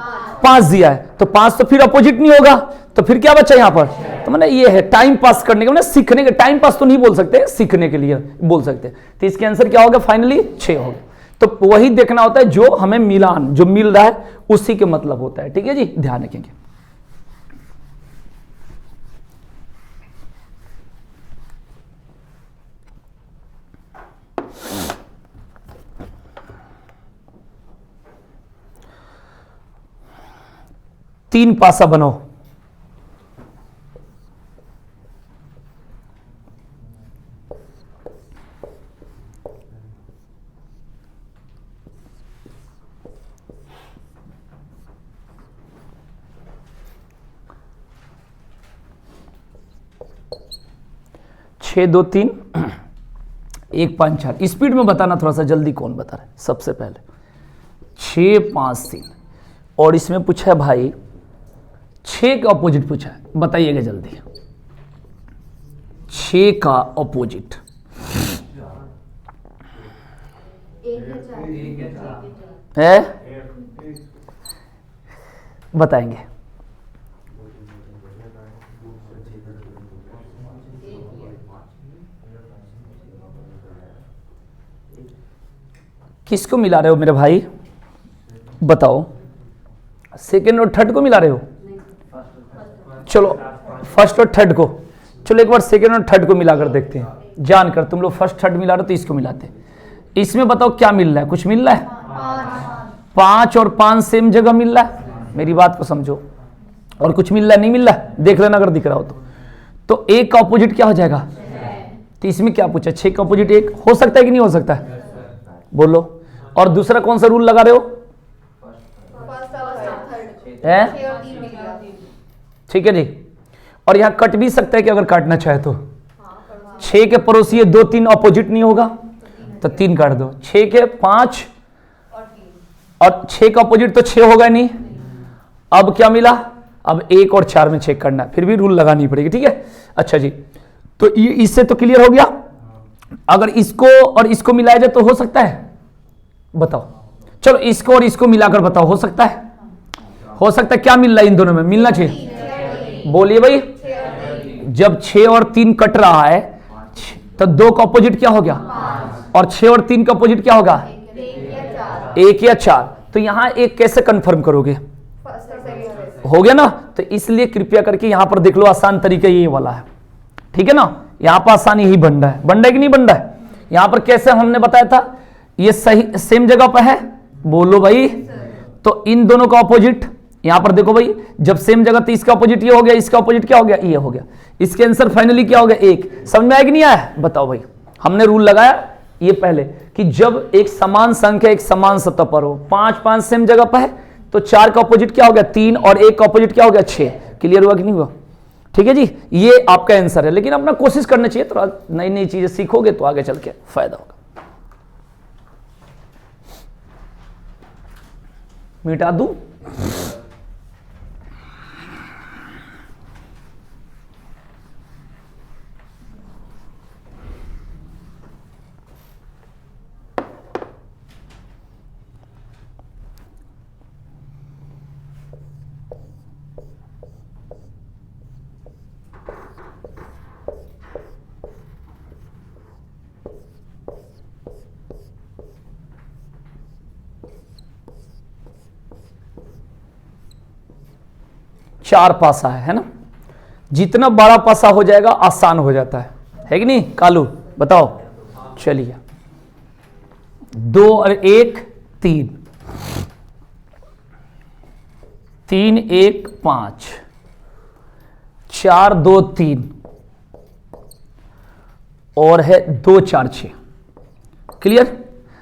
5 दिया है, तो 5 तो फिर अपोजिट नहीं होगा, तो फिर क्या बचा यहां पर? तो मैंने ये है टाइम पास करने के, मैंने सीखने के, टाइम पास तो नहीं बोल सकते, सीखने के लिए बोल सकते। तो इसके आंसर क्या होगा? फाइनली 6 होगा। तो वही देखना होता है जो हमें मिलान, जो मिल रहा है उसी के मतलब होता है, ठीक है जी, ध्यान रखेंगे। तीन पासा बनाओ। छः 2 3 1 5 4। स्पीड में बताना थोड़ा सा, जल्दी कौन बता रहा है? सबसे पहले 6 5 3, और इसमें पूछा है भाई 6 का ऑपोजिट पूछा है, बताइएगा जल्दी। 6 का ऑपोजिट है, बताएंगे। किसको मिला रहे हो मेरे भाई? बताओ। सेकेंड और थर्ड को मिला रहे हो? चलो फर्स्ट और थर्ड को, चलो एक बार सेकेंड और थर्ड को मिलाकर देखते हैं। जानकर तुम लोग फर्स्ट थर्ड मिला रहे हो तो इसको मिलाते हैं। इसमें बताओ क्या मिल रहा है? कुछ मिल रहा है? 5 और 5 सेम जगह मिल रहा है, मेरी बात को समझो। और कुछ मिल रहा है? नहीं मिल रहा है, देख लेना अगर दिख रहा हो तो 1 का ऑपोजिट क्या हो जाएगा? तो इसमें क्या पूछा? 6 का ऑपोजिट 1 हो सकता है कि नहीं हो सकता है? बोलो। और दूसरा कौन सा रूल लगा रहे हो? ठीक है जी। और यहां कट भी सकता है कि अगर काटना चाहे तो 6 के पड़ोसी 2 3 ऑपोजिट नहीं होगा तो 3 काट दो। 6 के 5 और 6 का ऑपोजिट तो 6 होगा नहीं। अब क्या मिला? अब 1 और 4 में चेक करना है, फिर भी रूल लगानी पड़ेगी, ठीक है। अच्छा जी, तो ये इससे तो क्लियर हो गया। अगर इसको और इसको मिलाया जाए तो हो सकता है? बताओ। चलो इसको और इसको मिलाकर बताओ, हो सकता है? हो सकता है। क्या मिल रहा है इन दोनों में? मिलना चाहिए, बोलिए भाई। जब 6 और 3 कट रहा है तो 2 का ऑपोजिट क्या हो गया? और 6 और 3 का ऑपोजिट क्या होगा? 1 या 4। तो यहां एक कैसे कंफर्म करोगे? हो गया ना। तो इसलिए कृपया करके यहां पर देख लो, आसान तरीका ये वाला है, ठीक है ना। यहां पर आसानी ही बन रहा है, बन रहा है कि नहीं बन रहा है? यहां पर कैसे हमने बताया था, ये सही सेम जगह पर है, बोलो भाई। तो इन दोनों का ऑपोजिट यहां पर देखो भाई, जब सेम जगह तो इसका ऑपोजिट ये हो गया, इसका ऑपोजिट क्या हो गया? ये हो गया। इसके आंसर फाइनली क्या हो गया? 1। समझ में आया कि नहीं आया? बताओ भाई। हमने रूल लगाया ये पहले कि जब एक समान संख्या एक समान सतह पर हो, 5 5 सेम जगह पर है, तो 4 का ऑपोजिट क्या हो गया? 3, और 1 का ऑपोजिट क्या हो गया? 6। क्लियर हुआ कि नहीं हुआ? ठीक है जी, ये आपका आंसर है। लेकिन अपना कोशिश करना चाहिए, थोड़ा नई नई चीजें सीखोगे तो आगे चल के फायदा होगा। मिटा दूं? 4 पासा है ना। जितना बड़ा पासा हो जाएगा आसान हो जाता है कि नहीं कालू, बताओ। चलिए 2 और 1 3, 3 1 5, 4 2 3 और है 2 4 6। क्लियर?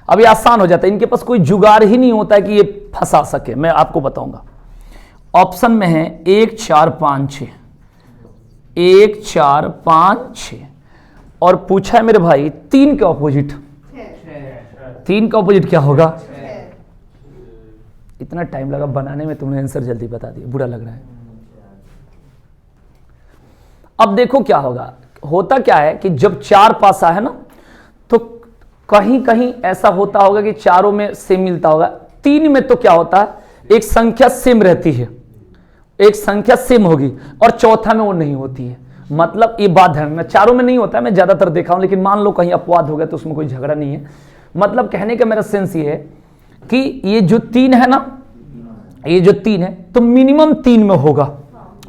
अब ये आसान हो जाता है, इनके पास कोई जुगाड़ ही नहीं होता है कि ये फंसा सके। मैं आपको बताऊंगा। ऑप्शन में है 1 4 5 6, 1 4 5 6 और पूछा है मेरे भाई 3 के ऑपोजिट। 3 का ऑपोजिट क्या होगा? इतना टाइम लगा बनाने में, तुमने आंसर जल्दी बता दिया, बुरा लग रहा है। अब देखो क्या होगा। होता क्या है कि जब 4 पासा है ना, तो कहीं कहीं ऐसा होता होगा कि चारों में सेम मिलता होगा। 3 में तो क्या होता है, एक संख्या सेम रहती है, एक संख्या सेम होगी, और चौथा में वो नहीं होती है। मतलब ये बात ध्यान रखना, चारों में नहीं होता है, मैं ज्यादातर देखा हूं, लेकिन मान लो कहीं अपवाद हो गया तो उसमें कोई झगड़ा नहीं है। मतलब कहने का मेरा सेंस ये है कि ये जो 3 है ना, ये जो 3 है तो मिनिमम 3 में होगा।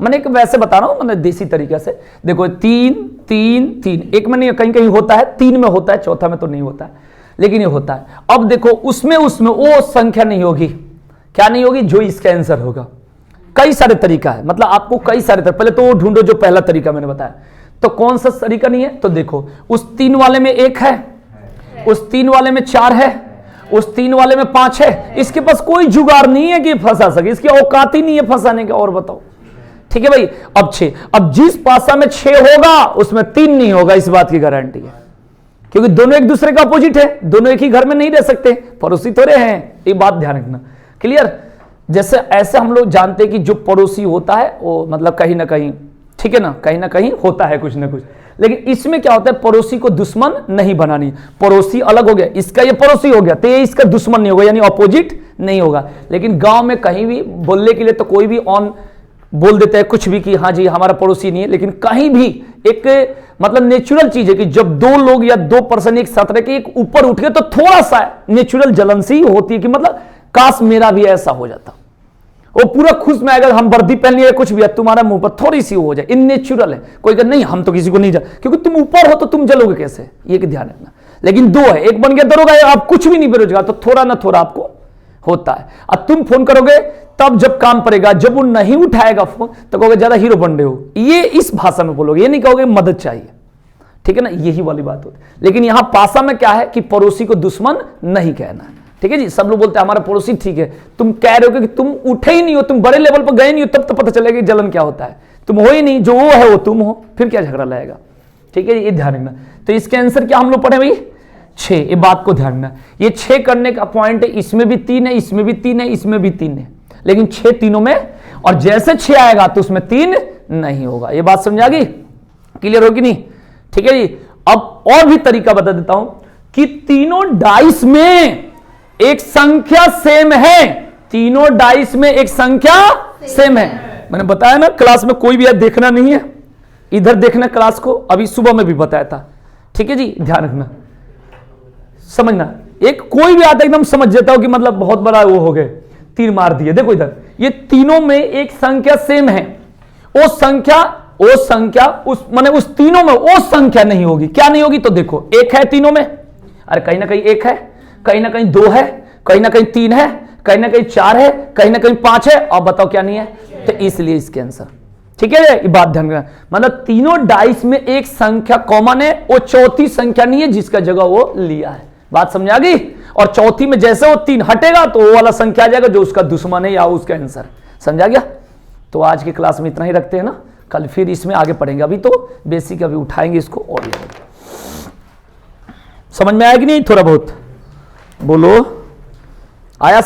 मैंने एक वैसे बता रहा हूं, मैंने देसी तरीके से। देखो 3 3 3, एक में नहीं, कहीं कहीं होता है, 3 में होता है, चौथा में तो नहीं होता है, लेकिन ये होता है। अब देखो उसमें वो संख्या नहीं होगी, क्या नहीं होगी, जो इसका आंसर होगा। कई सारे तरीका है, मतलब आपको कई सारे तरीके, पहले तो वो ढूंढो जो पहला तरीका मैंने बताया। तो कौन सा तरीका नहीं है, तो देखो उस 3 वाले में 1 है, उस 3 वाले में 4 है, उस 3 वाले में 5 है। इसके पास कोई जुगाड़ नहीं है कि फंसा सके, इसकी औकात ही नहीं है फंसाने के। और बताओ, ठीक है भाई। अब 6, अब जिस पासा में 6 होगा उसमें 3 नहीं होगा, इस बात की गारंटी है, क्योंकि दोनों एक दूसरे का अपोजिट है, दोनों एक ही घर में नहीं रह सकते, पड़ोसी थोड़े हैं। ये बात ध्यान रखना। क्लियर? जैसे ऐसे हम लोग जानते हैं कि जो पड़ोसी होता है वो मतलब कहीं ना कहीं, ठीक है ना, कहीं ना कहीं होता है कुछ ना कुछ। लेकिन इसमें क्या होता है, पड़ोसी को दुश्मन नहीं बनानी। पड़ोसी अलग हो गया, इसका ये पड़ोसी हो गया तो ये इसका दुश्मन नहीं होगा, यानी अपोजिट नहीं होगा। लेकिन गांव में कहीं भी बोलने के लिए तो कोई भी ऑन बोल देता है कुछ भी कि हाँ जी हमारा पड़ोसी नहीं है, लेकिन कहीं भी एक मतलब नेचुरल चीज है कि जब 2 लोग या 2 पर्सन एक साथ रह के एक ऊपर उठ गए तो थोड़ा सा नेचुरल जलन सी होती है कि मतलब काश मेरा भी ऐसा हो जाता। वो पूरा खुश में आएगा, हम वर्दी पहन लिए कुछ भी है, तुम्हारा मुंह पर थोड़ी सी हो जाए, इन नेचुरल है। कोई कहे नहीं हम तो किसी को नहीं जल, क्योंकि तुम ऊपर हो तो तुम जलोगे कैसे, ये ध्यान रखना। लेकिन 2 है, एक बन गया दरोगा, आप कुछ भी नहीं बेरोजगार, तो थोड़ा ना थोड़ा आपको होता है। अब तुम फोन करोगे तब जब काम पड़ेगा, जब वो नहीं उठाएगा फोन तो कहोगे ज्यादा हीरो बन रहे हो, ये इस भाषा में बोलोगे, ये नहीं कहोगे मदद चाहिए। ठीक है ना, यही वाली बात होती है। लेकिन यहां पासा में क्या है कि पड़ोसी को दुश्मन नहीं कहना है। ठीक है जी, सब लोग बोलते हैं हमारा पड़ोसी ठीक है, तुम कह रहे हो कि तुम उठे ही नहीं हो, तुम बड़े लेवल पर गए नहीं हो, तब तो पता चलेगा कि जलन क्या होता है। तुम हो ही नहीं, जो वो है वो तुम हो, फिर क्या झगड़ा लाएगा। ठीक है, ये ध्यान रखना। तो इसके आंसर क्या हम लोग पढ़े भाई 6, ये बात को ध्यान रखना। ये 6 करने का पॉइंट है, इसमें भी 3 है, इसमें भी 3 है, इसमें भी 3 है, लेकिन 6 तीनों में, और जैसे 6 आएगा तो उसमें 3 नहीं होगा। ये बात समझा गई, क्लियर होगी नहीं? ठीक है जी। अब और भी तरीका बता देता हूं कि तीनों डाइस में एक संख्या सेम है, तीनों डाइस में एक संख्या सेम है। मैंने बताया ना क्लास में कोई भी याद देखना नहीं है, इधर देखना क्लास को, अभी सुबह में भी बताया था। ठीक है जी, ध्यान रखना, समझना। एक कोई भी आता एकदम समझ जाता हो कि मतलब बहुत बड़ा वो हो गए, तीर मार दिए। देखो इधर, ये तीनों में एक संख्या सेम है, वो संख्या उस माने उस तीनों में वो संख्या नहीं होगी। क्या नहीं होगी? तो देखो 1 है तीनों में, अरे कहीं ना कहीं 1 है, कहीं ना कहीं 2 है, कहीं ना कहीं 3 है, कहीं ना कहीं 4 है, कहीं ना कहीं 5 है, और बताओ क्या नहीं है? तो इसलिए इसके आंसर। ठीक है, ये बात ध्यान रखना। मतलब तीनों डाइस में एक संख्या कॉमन है, वो चौथी संख्या नहीं है जिसका जगह वो लिया है। बात समझ आ गई? और चौथी में जैसे वो 3 हटेगा तो वो वाला संख्या आ जाएगा जो उसका दुश्मन है या उसका आंसर। समझा गया? तो आज की क्लास में इतना ही रखते हैं ना, कल फिर इसमें आगे पढ़ेंगे। अभी तो बेसिक अभी उठाएंगे इसको, और समझ में आएगी नहीं? थोड़ा बहुत बोलो, आया?